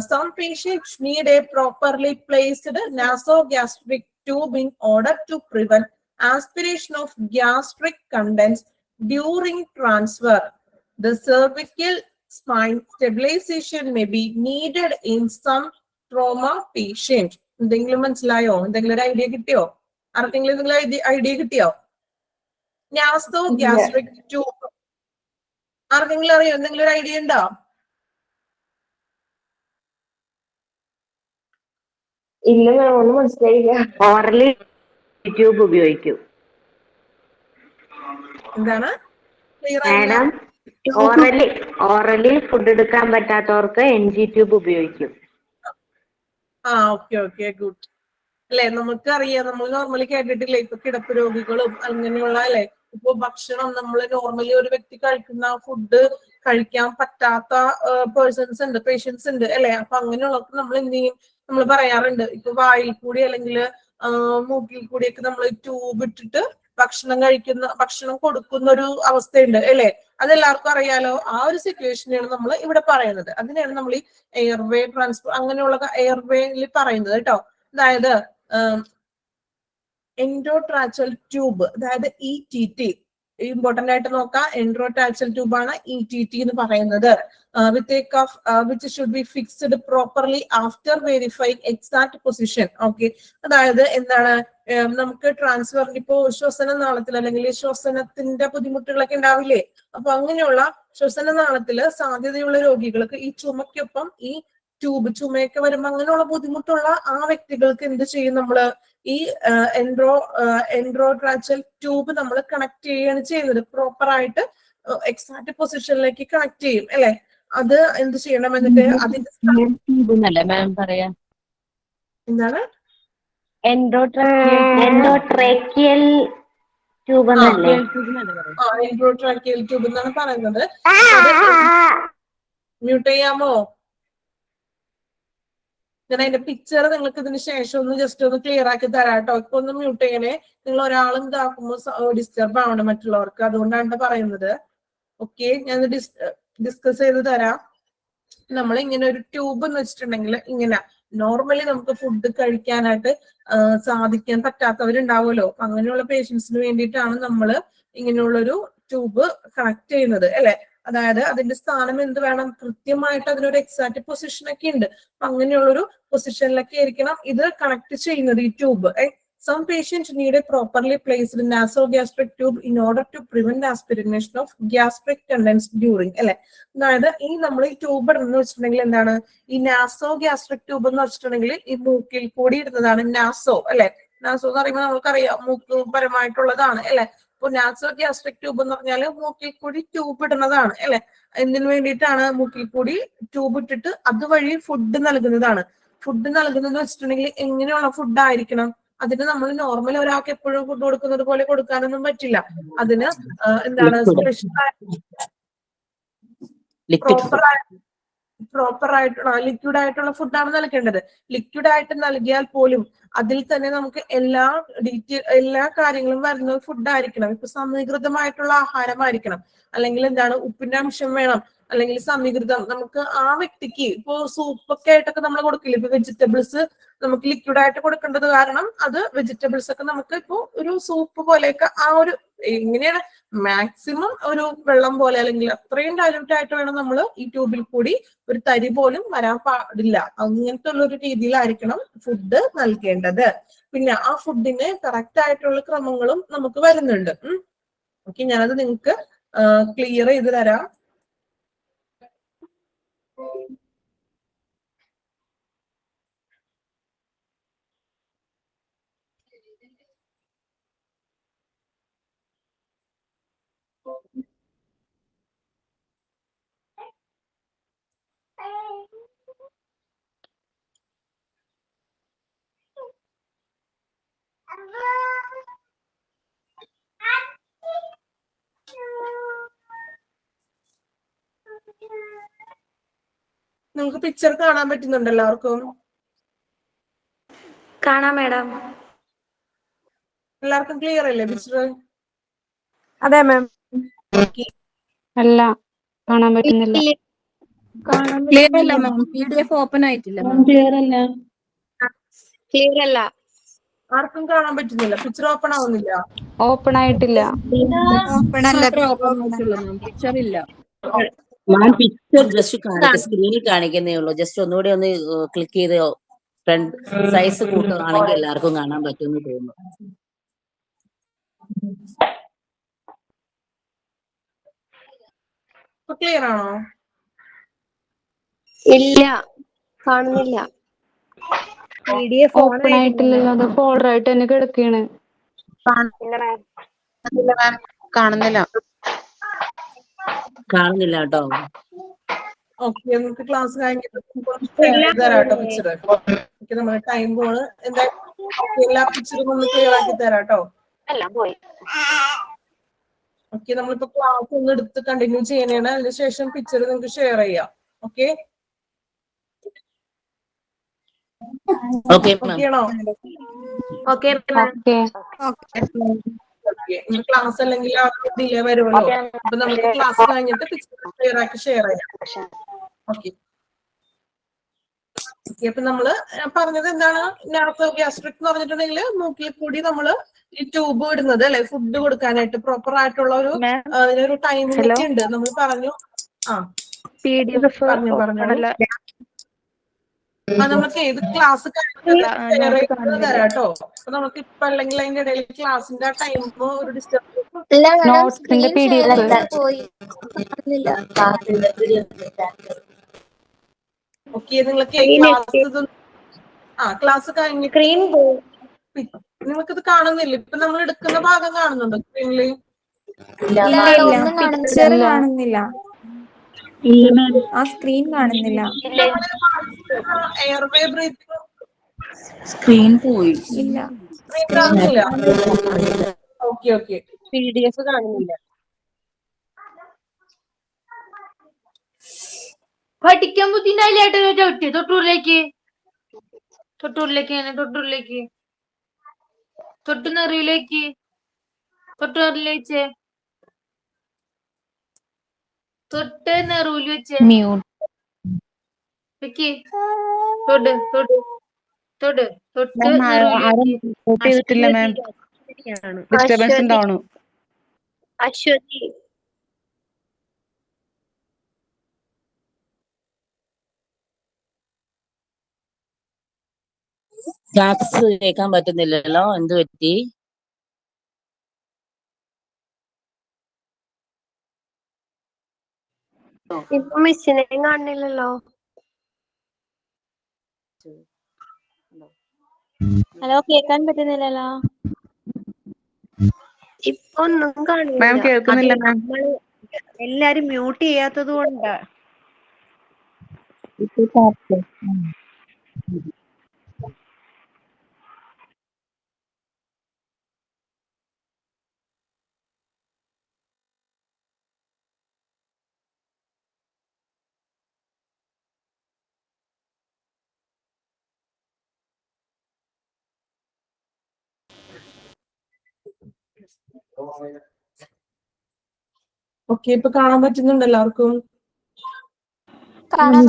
Some patients need a properly placed nasogastric tube in order to prevent aspiration of gastric contents during transfer. The cervical spine stabilization may be needed in some trauma patient. എന്തെങ്കിലും മനസ്സിലായോ? എന്തെങ്കിലും ഒരു idea കിട്ടിയോ? ആർക്കെങ്കിലും എന്തെങ്കിലും idea കിട്ടിയോ? Nasogastric tube ആർക്കെങ്കിലും അറിയോ? എന്തെങ്കിലും ഒരു ഐഡിയ ഉണ്ടോ? ഇല്ല, ഒന്നും മനസ്സിലായില്ല. ഓറലി ട്യൂബ് ഉപയോഗിക്കും. എന്താണ്? ക്ലിയർ ആയില്ല? മാഡം ഓറലി ഫുഡ് എടുക്കാൻ പറ്റാത്തവർക്ക് NG ട്യൂബ് ഉപയോഗിക്കും. Okay good. അല്ലെ, നമുക്ക് അറിയാം, നമ്മൾ നോർമലി കേട്ടിട്ടില്ലേ ഇപ്പൊ കിടപ്പ് രോഗികളും അങ്ങനെയുള്ള അല്ലെ, ഇപ്പൊ ഭക്ഷണം നമ്മൾ നോർമലി ഒരു വ്യക്തി കഴിക്കുന്ന ഫുഡ് കഴിക്കാൻ പറ്റാത്ത പേഴ്സൺസ് ഉണ്ട്, പേഷ്യൻസ് ഉണ്ട് അല്ലെ. അപ്പൊ അങ്ങനെയുള്ളവർക്ക് നമ്മൾ എന്ത് ചെയ്യും, നമ്മൾ പറയാറുണ്ട് ഇപ്പൊ വായിൽ കൂടി അല്ലെങ്കിൽ മൂക്കിൽ കൂടിയൊക്കെ നമ്മൾ ട്യൂബ് ഇട്ടിട്ട് ഭക്ഷണം കൊടുക്കുന്ന ഒരു അവസ്ഥയുണ്ട് അല്ലെ. അതെല്ലാവർക്കും അറിയാലോ. ആ ഒരു സിറ്റുവേഷനാണ് നമ്മൾ ഇവിടെ പറയുന്നത്. അതിനെയാണ് നമ്മൾ ഈ എയർവേ ട്രാൻസ്ഫർ അങ്ങനെയുള്ള എയർവേയിൽ പറയുന്നത് കേട്ടോ. അതായത് എൻഡോട്രാച്ചൽ ട്യൂബ്, അതായത് ETT ഇമ്പോർട്ടന്റ് ആയിട്ട് നോക്കാം. എൻഡോട്രാച്ചൽ ട്യൂബ് ആണ് ETT എന്ന് പറയുന്നത്. Which should be fixed properly after verifying exact position. Okay, അതായത് എന്താണ്, നമുക്ക് ട്രാൻസ്ഫറിന് ഇപ്പോ ശ്വസനനാളത്തിൽ അല്ലെങ്കിൽ ശ്വസനത്തിന്റെ ബുദ്ധിമുട്ടുകളൊക്കെ ഉണ്ടാവില്ലേ. അപ്പൊ അങ്ങനെയുള്ള ശ്വസനനാളത്തില് സാധ്യതയുള്ള രോഗികൾക്ക് ഈ ചുമക്കൊപ്പം ഈ ചുമയൊക്കെ വരുമ്പോ അങ്ങനെയുള്ള ബുദ്ധിമുട്ടുള്ള ആ വ്യക്തികൾക്ക് എന്ത് ചെയ്യും, നമ്മള് ഈ എൻഡോട്രാച്ചൽ ട്യൂബ് നമ്മൾ കണക്ട് ചെയ്യുകയാണ് ചെയ്യുന്നത്. പ്രോപ്പർ ആയിട്ട് എക്സാക്ട് പൊസിഷനിലേക്ക് കണക്ട് ചെയ്യും അല്ലെ. അത് എന്ത് ചെയ്യണം, എന്നിട്ട് അതിന്റെ എന്താണ് എൻഡോട്രാക്കിയൽ ട്യൂബ് എന്നല്ലേ? എൻഡോട്രാക്കിയൽ ട്യൂബ് എന്നാണ് പറയുന്നത്. മ്യൂട്ട് ചെയ്യാമോ? ഞാൻ അതിന്റെ പിക്ചർ നിങ്ങൾക്ക് ഇതിന് ശേഷം ഒന്ന് ജസ്റ്റ് ഒന്ന് ക്ലിയർ ആക്കി തരാം കേട്ടോ. ഇപ്പൊ ഒന്ന് മ്യൂട്ട് ചെയ്യണേ, നിങ്ങൾ ഒരാളും ഇതാക്കുമ്പോൾ ഡിസ്റ്റർബ് ആവണം മറ്റുള്ളവർക്ക്, അതുകൊണ്ടാണ് പറയുന്നത്. ഓക്കെ, ഞാൻ ഡിസ്കസ് ചെയ്ത് തരാം. നമ്മൾ ഇങ്ങനെ ഒരു ട്യൂബ് എന്ന് വെച്ചിട്ടുണ്ടെങ്കിൽ ഇങ്ങനെ നോർമലി നമുക്ക് ഫുഡ് കഴിക്കാനായിട്ട് സാധിക്കാൻ പറ്റാത്തവരുണ്ടാവുമല്ലോ. അങ്ങനെയുള്ള പേഷ്യൻസിന് വേണ്ടിയിട്ടാണ് നമ്മൾ ഇങ്ങനെയുള്ളൊരു ട്യൂബ് കണക്ട് ചെയ്യുന്നത് അല്ലെ. അതായത് അതിന്റെ സ്ഥാനം എന്ത് വേണം, കൃത്യമായിട്ട് അതിനൊരു എക്സാക്ട് പൊസിഷൻ ഒക്കെ ഉണ്ട്. അപ്പൊ അങ്ങനെയുള്ളൊരു പൊസിഷനിലൊക്കെ ആയിരിക്കണം ഇത് കണക്ട് ചെയ്യുന്നത് ഈ tube. Some patients need a properly placed nasogastric tube in order to prevent aspiration of gastric contents during അല്ലെ. അതായത് ഈ നമ്മൾ ഈ ട്യൂബ് ഇടുന്ന വെച്ചിട്ടുണ്ടെങ്കിൽ എന്താണ്, ഈ നാസോഗ്യാസ്ട്രിക് ട്യൂബ് എന്ന് വെച്ചിട്ടുണ്ടെങ്കിൽ ഈ മൂക്കിൽ കൂടി ഇടുന്നതാണ് നാസോ അല്ലെ. നാസോ എന്ന് പറയുമ്പോൾ നമുക്കറിയാം മൂക്ക് പരമായിട്ടുള്ളതാണ് അല്ലെ. അപ്പൊ നാസോഗ്യാസ്ട്രിക് ട്യൂബ് എന്ന് പറഞ്ഞാല് മൂക്കിൽ കൂടി ട്യൂബ് ഇടുന്നതാണ് അല്ലെ. എന്തിനു വേണ്ടിയിട്ടാണ്, മൂക്കിൽ കൂടി ട്യൂബ് ഇട്ടിട്ട് അതുവഴി ഫുഡ് നൽകുന്നതാണ്. ഫുഡ് നൽകുന്നത് വെച്ചിട്ടുണ്ടെങ്കിൽ എങ്ങനെയുള്ള ഫുഡ് ആയിരിക്കണം, അതിന് നമ്മൾ നോർമൽ ഒരാൾക്ക് എപ്പോഴും ഫുഡ് കൊടുക്കുന്നത് പോലെ കൊടുക്കാനൊന്നും പറ്റില്ല. അതിന് എന്താണ് സ്പെഷ്യൽ പ്രോപ്പർ ആയിട്ടുള്ള ലിക്വിഡ് ആയിട്ടുള്ള ഫുഡാണ് നൽകേണ്ടത്. ലിക്വിഡ് ആയിട്ട് നൽകിയാൽ പോലും അതിൽ തന്നെ നമുക്ക് എല്ലാ കാര്യങ്ങളും വരുന്ന ഫുഡ് ആയിരിക്കണം. ഇപ്പൊ സമീകൃതമായിട്ടുള്ള ആഹാരമായിരിക്കണം, അല്ലെങ്കിൽ എന്താണ് ഉപ്പിന്റെ അംശം വേണം, അല്ലെങ്കിൽ സമീകൃതം. നമുക്ക് ആ വ്യക്തിക്ക് ഇപ്പോ സൂപ്പൊക്കെ ആയിട്ടൊക്കെ നമ്മൾ കൊടുക്കില്ല, ഇപ്പൊ വെജിറ്റബിൾസ് നമുക്ക് ലിക്വിഡ് ആയിട്ട് കൊടുക്കേണ്ടത് കാരണം അത് വെജിറ്റബിൾസ് ഒക്കെ നമുക്ക് ഇപ്പോ ഒരു സൂപ്പ് പോലെയൊക്കെ ആ ഒരു എങ്ങനെയാണ് മാക്സിമം ഒരു വെള്ളം പോലെ അല്ലെങ്കിൽ അത്രയും ഡൈല്യൂട്ട് ആയിട്ട് വേണം നമ്മൾ ഈ ട്യൂബിൽ കൂടി ഒരു തരി പോലും വരാൻ പാടില്ല. അങ്ങനത്തെ ഉള്ള ഒരു രീതിയിലായിരിക്കണം ഫുഡ് നൽകേണ്ടത്. പിന്നെ ആ ഫുഡിന് കറക്റ്റ് ആയിട്ടുള്ള ക്രമങ്ങളും നമുക്ക് വരുന്നുണ്ട്. ഓക്കെ, ഞാനത് നിങ്ങൾക്ക് ക്ലിയർ ചെയ്ത് തരാം. നിങ്ങൾക്ക് പിക്ചർ കാണാൻ പറ്റുന്നുണ്ട് എല്ലാവർക്കും? കാണാം മാഡം. എല്ലാവർക്കും ക്ലിയർ അല്ലേ പിക്ചർ? അതെ മാം. അല്ല, കാണാൻ പറ്റുന്നില്ല. ക്ലിയർ അല്ല മാം, PDF ഓപ്പൺ ആയിട്ടില്ല. ക്ലിയർ അല്ല. ആർക്കും കാണാൻ പറ്റുന്നില്ല? പിക്ചർ ഓപ്പൺ ആവുന്നില്ല? ഓപ്പൺ ആയിട്ടില്ല. പിക്ചർ ഇല്ല. ഞാൻ പിക്ചർ ജസ്റ്റ് സ്ക്രീനിൽ കാണിക്കുന്നേ ഉള്ളൂ. ജസ്റ്റ് ഒന്നുകൂടി ഒന്ന് ക്ലിക്ക് ചെയ്ത് ഫ്രണ്ട് സൈസ് കൂട്ടുകയാണെങ്കിൽ എല്ലാവർക്കും കാണാൻ പറ്റുമെന്ന് തോന്നുന്നു. ക്ലിയർ ആണോ? ഇല്ല, കാണുന്നില്ല. ഓപ്പൺ ആയിട്ടില്ലല്ലോ, അത് ഫോൾഡർ ആയിട്ട് തന്നെ കിടക്കുകയാണ്. കാണുന്നില്ല. കാണുന്നില്ല കേട്ടോ. ഓക്കെ, നമുക്ക് ക്ലാസ് കഴിഞ്ഞിട്ട് തരാട്ടോ പിക്ചർ. ഓക്കെ, നമ്മുടെ ടൈം പോണ്. എന്തായാലും എല്ലാ പിക്ചറും ഒന്ന് ക്ലിയർ ആക്കി തരാട്ടോ. ഓക്കെ, നമ്മളിപ്പോ ക്ലാസ് ഒന്ന് എടുത്ത് കണ്ടിന്യൂ ചെയ്യണേണ്. അതിനുശേഷം പിക്ചർ നിങ്ങൾക്ക് ഷെയർ ചെയ്യാം. ഓക്കെ ഓക്കെ ഓക്കെയാണോ? ഓക്കെ ക്ലാസ് അല്ലെങ്കിൽ ഡിലേ വരുമല്ലോ. അപ്പൊ നമുക്ക് ക്ലാസ് കഴിഞ്ഞിട്ട് പിക്ചർ ക്ലിയർ ആക്കി ഷെയർ ചെയ്യാം. ഓക്കെ, അപ്പൊ നമ്മള് പറഞ്ഞത് എന്താണ്? നാസോഗ്യാസ്ട്രിക് എന്ന് പറഞ്ഞിട്ടുണ്ടെങ്കിൽ മൂക്കിൽ കൂടി നമ്മള് ഈ ട്യൂബ് ഇടുന്നത് അല്ലെ, ഫുഡ് കൊടുക്കാനായിട്ട് പ്രോപ്പർ ആയിട്ടുള്ള ഒരു ടൈമിംഗ് ഒക്കെ ഉണ്ട്. നമ്മൾ പറഞ്ഞു. പറഞ്ഞോളൂ. നമുക്ക് ഏത് ക്ലാസ് തരാട്ടോ. അപ്പൊ നമുക്ക് ഇപ്പൊ അല്ലെങ്കിൽ അതിന്റെ ഇടയിൽ ക്ലാസിന്റെ ടൈം ഒരു ഡിസ്റ്റർബ്. ഓക്കെ, നിങ്ങൾക്ക് ക്ലാസ് കഴിഞ്ഞിട്ട് നിങ്ങൾക്കിത് കാണുന്നില്ല? ഇപ്പൊ നമ്മൾ എടുക്കുന്ന ഭാഗം കാണുന്നുണ്ടോ സ്ക്രീനില്? കാണുന്നില്ല. ആ സ്ക്രീൻ കാണുന്നില്ല. എയർവേ ബ്രീത്തിങ് സ്ക്രീൻ പോയി. ഇല്ല. സ്ക്രീൻ കാണുന്നില്ല. ഓക്കെ ഓക്കെ, PDF കാണുന്നില്ല. പഠിക്കാൻ ബുദ്ധിണ്ടായില്ലേട്ടോ ചവിട്ടി തൊട്ടൂരിലേക്ക് തൊട്ടുനെറിയിലേക്ക് തൊട്ട് നെറൂല് വെച്ചേ വെക്ക്. തൊട്ട് ഡിസ്റ്റർബൻസ് ഉണ്ടാവണു. അശ്വതി ക്ലാസ് കേൾക്കാൻ പറ്റുന്നില്ലല്ലോ, എന്ത് പറ്റി? ഇപ്പൊ മിസ്സിനെയും കാണുന്നില്ലല്ലോ. ഹലോ, കേൾക്കാൻ പറ്റുന്നില്ലല്ലോ. ഇപ്പൊ ഒന്നും മാം കേൾക്കുന്നില്ല മാം. എല്ലാരും മ്യൂട്ട് ചെയ്യാത്തത് കൊണ്ടാ. ഓക്കെ, ഇപ്പൊ കാണാൻ പറ്റുന്നുണ്ട് എല്ലാവർക്കും? കാണാൻ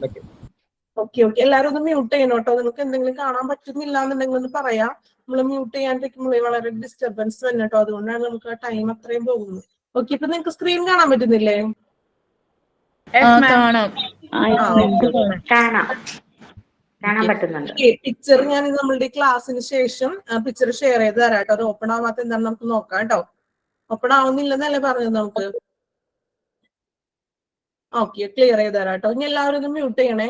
പറ്റും. ഓക്കെ ഓക്കെ, എല്ലാരും ഒന്ന് മ്യൂട്ട് ചെയ്യണം കേട്ടോ. നിങ്ങൾക്ക് എന്തെങ്കിലും കാണാൻ പറ്റുന്നില്ല എന്നുണ്ടെങ്കിൽ ഒന്ന് പറയാം. നമ്മൾ മ്യൂട്ട് ചെയ്യാണ്ടിരിക്കുമ്പോൾ വളരെ ഡിസ്റ്റർബൻസ് തന്നെ കേട്ടോ. അതുകൊണ്ടാണ് നമുക്ക് ആ ടൈം അത്രയും പോകുന്നത്. ഓക്കെ, ഇപ്പൊ നിങ്ങൾക്ക് സ്ക്രീൻ കാണാൻ പറ്റുന്നില്ലേ? കാണാൻ പറ്റുന്നുണ്ട്. പിക്ചർ ഞാൻ നമ്മളുടെ ക്ലാസ്സിന് ശേഷം പിക്ചർ ഷെയർ ചെയ്ത് തരാം കേട്ടോ. അത് ഓപ്പൺ ആവാത്ത എന്താണെന്ന് നമുക്ക് നോക്കാം കേട്ടോ. ഓപ്പൺ ആവുന്നില്ലെന്നല്ലേ പറഞ്ഞത് നമുക്ക്? ഓക്കെ, ക്ലിയർ ചെയ്ത് തരാം കേട്ടോ. ഇനി എല്ലാവരും ഒന്ന് മ്യൂട്ട് ചെയ്യണേ.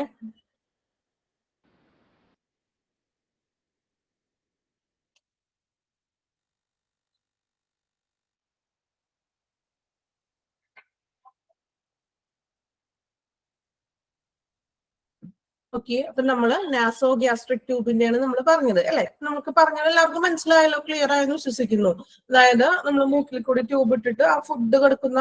ഓക്കെ, അപ്പൊ നമ്മള് നാസോ ഗ്യാസ്ട്രിക് ട്യൂബിന്റെയാണ് നമ്മൾ പറഞ്ഞത് അല്ലെ. നമുക്ക് പറഞ്ഞത് എല്ലാവർക്കും മനസ്സിലായല്ലോ, ക്ലിയർ ആയെന്ന് വിശ്വസിക്കുന്നു. അതായത് നമ്മൾ മൂക്കിൽ കൂടി ട്യൂബ് ഇട്ടിട്ട് ആ ഫുഡ് കൊടുക്കുന്ന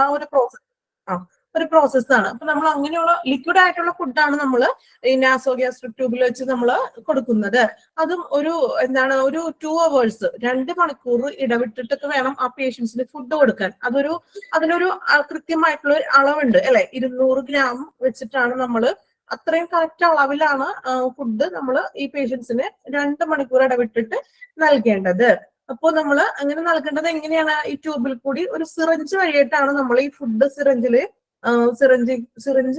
ഒരു പ്രോസസ്സാണ്. അപ്പൊ നമ്മൾ അങ്ങനെയുള്ള ലിക്വിഡ് ആയിട്ടുള്ള ഫുഡാണ് നമ്മൾ ഈ നാസോ ഗ്യാസ്ട്രിക് ട്യൂബിൽ വെച്ച് നമ്മൾ കൊടുക്കുന്നത്. അതും ഒരു 2 hours 2 മണിക്കൂർ ഇടവിട്ടിട്ടൊക്കെ വേണം ആ പേഷ്യൻസിന് ഫുഡ് കൊടുക്കാൻ. അതിനൊരു കൃത്യമായിട്ടുള്ള ഒരു അളവുണ്ട് അല്ലെ. 200 gram വെച്ചിട്ടാണ് നമ്മൾ അത്രയും കറക്റ്റ് അളവിലാണ് ഫുഡ് നമ്മൾ ഈ പേഷ്യൻസിന് 2 മണിക്കൂർ ഇടവിട്ടിട്ട് നൽകേണ്ടത്. അപ്പോൾ നമ്മൾ അങ്ങനെ നൽകേണ്ടത് എങ്ങനെയാണ്? ഈ ട്യൂബിൽ കൂടി ഒരു സിറിഞ്ച് വഴിയായിട്ടാണ് നമ്മൾ ഈ ഫുഡ് സിറിഞ്ച്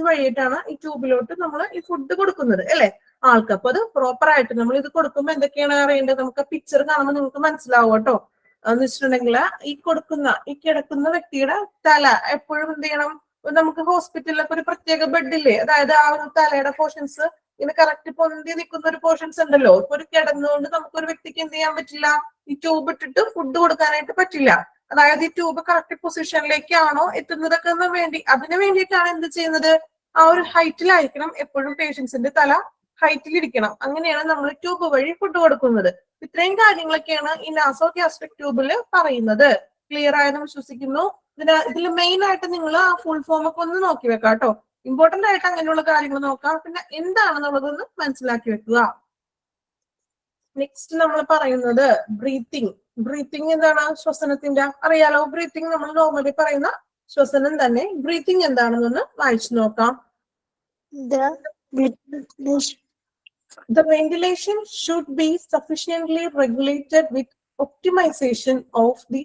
വഴിയായിട്ടാണ് ഈ ട്യൂബിലോട്ട് നമ്മൾ ഈ ഫുഡ് കൊടുക്കുന്നത് അല്ലെ ആൾക്ക്. അപ്പൊ അത് പ്രോപ്പർ ആയിട്ട് നമ്മൾ ഇത് കൊടുക്കുമ്പോൾ എന്തൊക്കെയാണ് അറിയേണ്ടത്? നമുക്ക് പിക്ചർ കാണുമ്പോൾ നിങ്ങൾക്ക് മനസ്സിലാവും കേട്ടോ. എന്ന് വെച്ചിട്ടുണ്ടെങ്കിൽ ഈ കിടക്കുന്ന വ്യക്തിയുടെ തല എപ്പോഴും എന്ത് ചെയ്യണം? നമുക്ക് ഹോസ്പിറ്റലിലൊക്കെ ഒരു പ്രത്യേക ബെഡില്ലേ, അതായത് ആ ഒരു തലയുടെ പോർഷൻസ് ഇങ്ങനെ കറക്റ്റ് പൊന്തി നിൽക്കുന്ന ഒരു പോർഷൻസ് ഉണ്ടല്ലോ. ഇപ്പൊ ഒരു കിടന്നുകൊണ്ട് നമുക്കൊരു വ്യക്തിക്ക് എന്ത് ചെയ്യാൻ പറ്റില്ല? ഈ ട്യൂബ് ഇട്ടിട്ട് ഫുഡ് കൊടുക്കാനായിട്ട് പറ്റില്ല. അതായത് ഈ ട്യൂബ് കറക്റ്റ് പൊസിഷനിലേക്കാണോ എത്തുന്നതൊക്കെ അതിന് വേണ്ടിയിട്ടാണ് എന്ത് ചെയ്യുന്നത്, ആ ഒരു ഹൈറ്റിലായിരിക്കണം എപ്പോഴും പേഷ്യൻസിന്റെ തല ഹൈറ്റിലിരിക്കണം. അങ്ങനെയാണ് നമ്മൾ ട്യൂബ് വഴി ഫുഡ് കൊടുക്കുന്നത്. ഇത്രയും കാര്യങ്ങളൊക്കെയാണ് ഈ നാസോ ഗ്യാസ്ട്രിക് ട്യൂബിൽ പറയുന്നത്. ക്ലിയർ ആയെന്ന് വിശ്വസിക്കുന്നു. ഇതിൽ മെയിൻ ആയിട്ട് നിങ്ങൾ ആ ഫുൾ ഫോം ഒക്കെ ഒന്ന് നോക്കി വെക്കാം കേട്ടോ. ഇമ്പോർട്ടന്റ് ആയിട്ട് അങ്ങനെയുള്ള കാര്യങ്ങൾ നോക്കാം. പിന്നെ എന്താണെന്നുള്ളതൊന്ന് മനസ്സിലാക്കി വെക്കുക. നെക്സ്റ്റ് നമ്മൾ പറയുന്നത് ബ്രീത്തിങ്. ബ്രീത്തിങ് എന്താണ്? ശ്വസനത്തിന്റെ അറിയാലോ. ബ്രീത്തിങ് നമ്മൾ നോർമലി പറയുന്ന ശ്വസനം തന്നെ. ബ്രീത്തിങ് എന്താണെന്നൊന്ന് വായിച്ചു നോക്കാം. The ventilation should be sufficiently regulated with optimization of the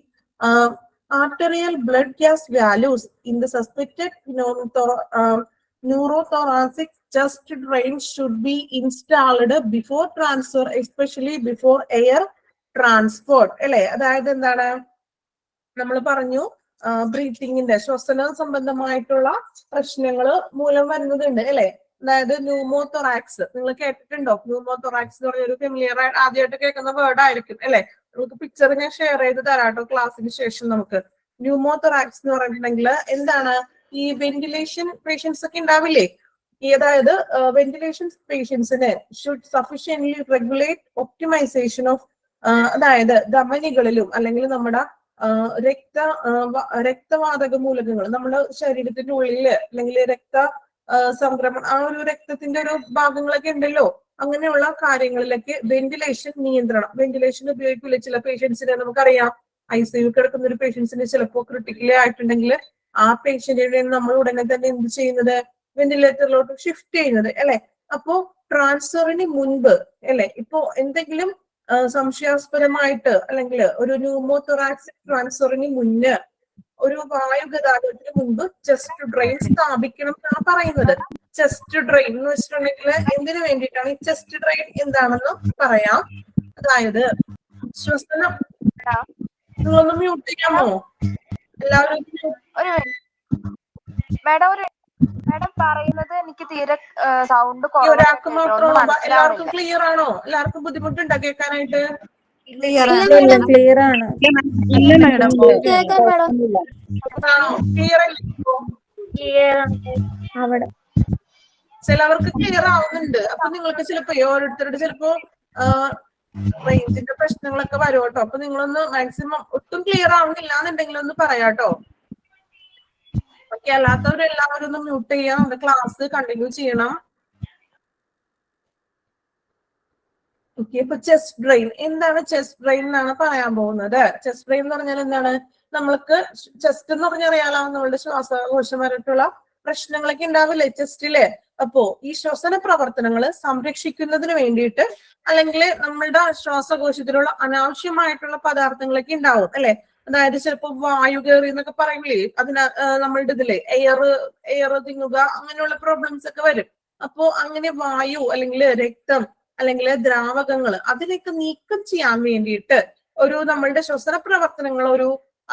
arterial blood gas values in the suspected neurothoracic chest drain should be installed before transfer, especially before air transport. അല്ലെ? അതായത് എന്താണ് നമ്മൾ പറഞ്ഞു, ബ്രീത്തിങ്ങിന്റെ ശ്വസന സംബന്ധമായിട്ടുള്ള പ്രശ്നങ്ങൾ മൂലം വരുന്നതുണ്ട് അല്ലെ. അതായത് ന്യൂമോതൊറാക്സ് നിങ്ങൾ കേട്ടിട്ടുണ്ടോ? ന്യൂമോതൊറാക്സ് എന്ന് പറഞ്ഞ ഒരു ഫെമിലിയർ ആദ്യമായിട്ട് കേൾക്കുന്ന വേർഡ് ആയിരിക്കും അല്ലെ. നമുക്ക് പിക്ചർ ഞാൻ ഷെയർ ചെയ്ത് തരാട്ടോ ക്ലാസ്സിന് ശേഷം. നമുക്ക് ന്യൂമോതൊറാക്സ് എന്ന് പറഞ്ഞിട്ടുണ്ടെങ്കിൽ എന്താണ്, ഈ വെന്റിലേഷൻ പേഷ്യൻസ് ഒക്കെ ഉണ്ടാവില്ലേ, അതായത് വെന്റിലേഷൻ പേഷ്യൻസിന് ഷുഡ് സഫിഷ്യന്റ്ലി റെഗുലേറ്റ് ഒപ്റ്റിമൈസേഷൻ ഓഫ്, അതായത് ധമനികളിലും അല്ലെങ്കിൽ നമ്മുടെ രക്തവാതക മൂലകങ്ങൾ നമ്മുടെ ശരീരത്തിന്റെ ഉള്ളില് അല്ലെങ്കിൽ സംക്രമണം, ആ ഒരു രക്തത്തിന്റെ ഒരു ഭാഗങ്ങളൊക്കെ ഉണ്ടല്ലോ, അങ്ങനെയുള്ള കാര്യങ്ങളിലൊക്കെ വെന്റിലേഷൻ നിയന്ത്രണം. വെന്റിലേഷൻ ഉപയോഗിക്കില്ല ചില പേഷ്യൻസിനെ. നമുക്കറിയാം ICU കിടക്കുന്ന ഒരു പേഷ്യൻസിന് ചിലപ്പോൾ ക്രിട്ടിക്കലി ആയിട്ടുണ്ടെങ്കിൽ ആ പേഷ്യന്റിനെ നമ്മൾ ഉടനെ തന്നെ എന്ത് ചെയ്യുന്നത്, വെന്റിലേറ്ററിലോട്ട് ഷിഫ്റ്റ് ചെയ്യുന്നത് അല്ലെ. അപ്പോ ട്രാൻസ്ഫറിന് മുൻപ് അല്ലെ, ഇപ്പോ എന്തെങ്കിലും സംശയാസ്പദമായിട്ട് അല്ലെങ്കിൽ ഒരു ന്യൂമോതൊറാക്സിക് ട്രാൻസ്ഫറിന് മുന്നേ ഒരു വായു ഗതാഗതത്തിന് മുൻപ് ചെസ്റ്റ് ഡ്രെയിൻ സ്ഥാപിക്കണം എന്നാണ് പറയുന്നത്. ചെസ്റ്റ് ഡ്രെയിൻ എന്ന് വെച്ചിട്ടുണ്ടെങ്കിൽ എന്തിനു വേണ്ടിയിട്ടാണ്? ഈ ചെസ്റ്റ് ഡ്രെയിൻ എന്താണെന്ന് പറയാം. അതായത് ശ്വസനം, നിങ്ങളൊന്ന് മ്യൂട്ട് ചെയ്യാമോ എല്ലാവരും? മാഡം പറയുന്നത് എനിക്ക് തീരെ സൗണ്ട് ഒരാൾക്ക് മാത്രമാണോ? എല്ലാവർക്കും ക്ലിയർ ആണോ? എല്ലാവർക്കും ബുദ്ധിമുട്ടുണ്ടോ കേൾക്കാനായിട്ട്? ക്ലിയർ ആണ്. ക്ലിയർ അല്ലേ? അവിടെ ചിലവർക്ക് ക്ലിയർ ആവുന്നുണ്ട്. അപ്പൊ നിങ്ങൾക്ക് ചിലപ്പോ ഓരോരുത്തരുടെ ചിലപ്പോ റേഞ്ചിന്റെ പ്രശ്നങ്ങളൊക്കെ വരും കേട്ടോ. അപ്പൊ നിങ്ങളൊന്ന് മാക്സിമം ഒട്ടും ക്ലിയർ ആവുന്നില്ല എന്നുണ്ടെങ്കിൽ ഒന്ന് പറയാട്ടോ. ഓക്കെ, അല്ലാത്തവരെല്ലാവരും ഒന്ന് മ്യൂട്ട് ചെയ്യാം. നമ്മുടെ ക്ലാസ് കണ്ടിന്യൂ ചെയ്യണം. ഓക്കെ, ഇപ്പൊ ചെസ്റ്റ് ഡ്രെയിൻ എന്താണ്? ചെസ്റ്റ് ഡ്രെയിൻ എന്നാണ് പറയാൻ പോകുന്നത്. ചെസ്റ്റ് ഡ്രെയിൻ എന്ന് പറഞ്ഞാൽ എന്താണ്? നമ്മൾക്ക് ചെസ്റ്റ് എന്ന് പറഞ്ഞാൽ അറിയാലോ, നമ്മളുടെ ശ്വാസകോശപരമായിട്ടുള്ള പ്രശ്നങ്ങളൊക്കെ ഉണ്ടാവില്ലേ ചെസ്റ്റില്. അപ്പോ ഈ ശ്വസന പ്രവർത്തനങ്ങൾ സംരക്ഷിക്കുന്നതിന് വേണ്ടിയിട്ട് അല്ലെങ്കിൽ നമ്മളുടെ ശ്വാസകോശത്തിലുള്ള അനാവശ്യമായിട്ടുള്ള പദാർത്ഥങ്ങളൊക്കെ ഉണ്ടാവും അല്ലെ. അതായത് ചിലപ്പോ വായു കയറി എന്നൊക്കെ പറയില്ലേ, നമ്മളുടെ ഇതിലെ എയർ തിങ്ങുക, അങ്ങനെയുള്ള പ്രോബ്ലംസ് ഒക്കെ വരും. അപ്പോ അങ്ങനെ വായു അല്ലെങ്കിൽ രക്തം അല്ലെങ്കിൽ ദ്രാവകങ്ങൾ അതിനൊക്കെ നീക്കം ചെയ്യാൻ വേണ്ടിയിട്ട് നമ്മളുടെ ശ്വസന പ്രവർത്തനങ്ങൾ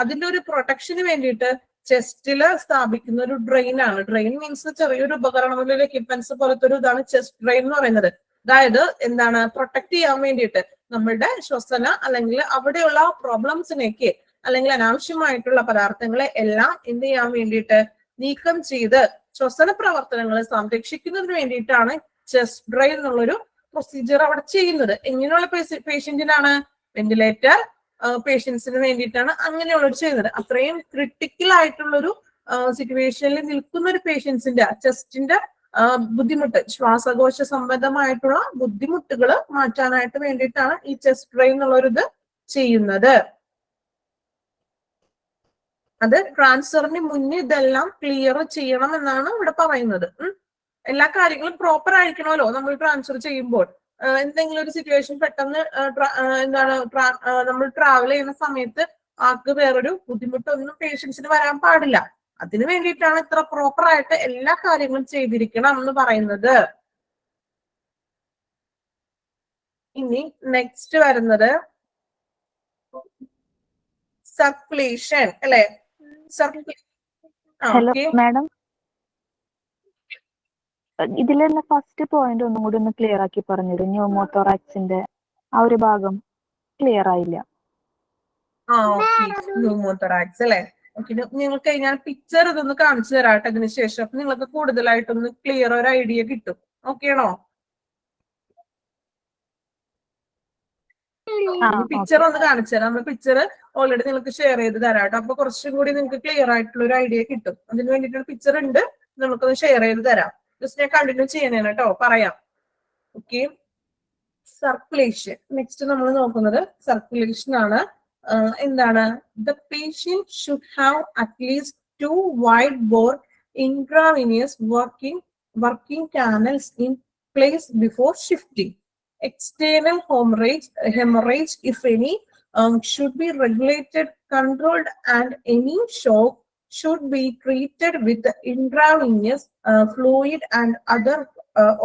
അതിന്റെ ഒരു പ്രൊട്ടക്ഷന് വേണ്ടിയിട്ട് ചെസ്റ്റില് സ്ഥാപിക്കുന്ന ഒരു ഡ്രെയിൻ ആണ്. ഡ്രെയിൻ മീൻസ് ചെറിയൊരു ഉപകരണം, എക്യുപ്മെന്റ്സ് പോലത്തെ ഒരു ഇതാണ് ചെസ്റ്റ് ഡ്രെയിൻ എന്ന് പറയുന്നത്. അതായത് എന്താണ്, പ്രൊട്ടക്ട് ചെയ്യാൻ വേണ്ടിയിട്ട് നമ്മളുടെ ശ്വസന അല്ലെങ്കിൽ അവിടെയുള്ള പ്രോബ്ലംസിനെയൊക്കെ അല്ലെങ്കിൽ അനാവശ്യമായിട്ടുള്ള പദാർത്ഥങ്ങളെ എല്ലാം എന്ത് ചെയ്യാൻ വേണ്ടിയിട്ട് നീക്കം ചെയ്ത് ശ്വസന പ്രവർത്തനങ്ങളെ സംരക്ഷിക്കുന്നതിന് വേണ്ടിയിട്ടാണ് ചെസ്റ്റ് ഡ്രെയിൻ എന്നുള്ളൊരു പ്രൊസീജിയർ അവിടെ ചെയ്യുന്നത്. എങ്ങനെയുള്ള പേഷ്യന്റിനാണ്? വെന്റിലേറ്റർ പേഷ്യൻസിന് വേണ്ടിയിട്ടാണ് അങ്ങനെയുള്ളവർ ചെയ്യുന്നത്. അത്രയും ക്രിട്ടിക്കൽ ആയിട്ടുള്ളൊരു സിറ്റുവേഷനിൽ നിൽക്കുന്ന ഒരു പേഷ്യൻസിന്റെ ചെസ്റ്റിന്റെ ബുദ്ധിമുട്ട്, ശ്വാസകോശ സംബന്ധമായിട്ടുള്ള ബുദ്ധിമുട്ടുകൾ മാറ്റാനായിട്ട് വേണ്ടിയിട്ടാണ് ഈ ചെസ്റ്റ് ഡ്രെയിൻ എന്നുള്ളൊരിത് ചെയ്യുന്നത്. അത് ട്രാൻസ്ഫറിന് മുന്നേ ഇതെല്ലാം ക്ലിയർ ചെയ്യണം എന്നാണ് ഇവിടെ പറയുന്നത്. എല്ലാ കാര്യങ്ങളും പ്രോപ്പർ ആയിരിക്കണമല്ലോ നമ്മൾ ട്രാൻസ്ഫർ ചെയ്യുമ്പോൾ. എന്തെങ്കിലും ഒരു സിറ്റുവേഷൻ പെട്ടെന്ന് നമ്മൾ ട്രാവൽ ചെയ്യുന്ന സമയത്ത് ആൾക്ക് വേറൊരു ബുദ്ധിമുട്ടൊന്നും പേഷ്യൻസിന് വരാൻ പാടില്ല. അതിനു വേണ്ടിയിട്ടാണ് ഇത്ര പ്രോപ്പർ ആയിട്ട് എല്ലാ കാര്യങ്ങളും ചെയ്തിരിക്കണം എന്ന് പറയുന്നത്. ഇനി നെക്സ്റ്റ് വരുന്നത് സർക്കുലേഷൻ അല്ലെ. ഹലോ മാഡം, ഇതിലുള്ള ഫസ്റ്റ് പോയിന്റ് ഒന്നും കൂടി ഒന്ന് ക്ലിയർ ആക്കി പറഞ്ഞത്. ന്യൂമോതൊറാക്സിന്റെ ആ ഒരു ഭാഗം ക്ലിയർ ആയില്ല. ഓക്കെ, ന്യൂമോതൊറാക്സ് അല്ലെ. ഓക്കെ, നിങ്ങൾക്ക് ഞാൻ പിക്ചർ ഇതൊന്ന് കാണിച്ചു തരാട്ടെ അതിന് ശേഷം. അപ്പൊ നിങ്ങൾക്ക് കൂടുതലായിട്ടൊന്ന് ക്ലിയർ ഒരു ഐഡിയ കിട്ടും. ഓക്കെ ആണോ? പിക്ചർ ഒന്ന് കാണിച്ചു തരാം. നമ്മൾ പിക്ചർ ഓൾറെഡി നിങ്ങൾക്ക് ഷെയർ ചെയ്ത് തരാട്ടോ. അപ്പൊ കുറച്ചും കൂടി നിങ്ങൾക്ക് ക്ലിയർ ആയിട്ടുള്ള ഒരു ഐഡിയ കിട്ടും. അതിന് വേണ്ടിയിട്ടുള്ള പിക്ചർ ഉണ്ട്, നമുക്കൊന്ന് ഷെയർ ചെയ്ത് തരാം. ജസ്റ്റ് ഞാൻ കണ്ടിന്യൂ ചെയ്യണേ കേട്ടോ, പറയാം. Okay, circulation. നെക്സ്റ്റ് നമ്മൾ നോക്കുന്നത് സർക്കുലേഷൻ ആണ്. എന്താണ്? The patient should have at least 2 wide bore intravenous working canals in place before shifting. External hemorrhage, if any, should be regulated, controlled, and any shock should be treated with intravenous fluid and other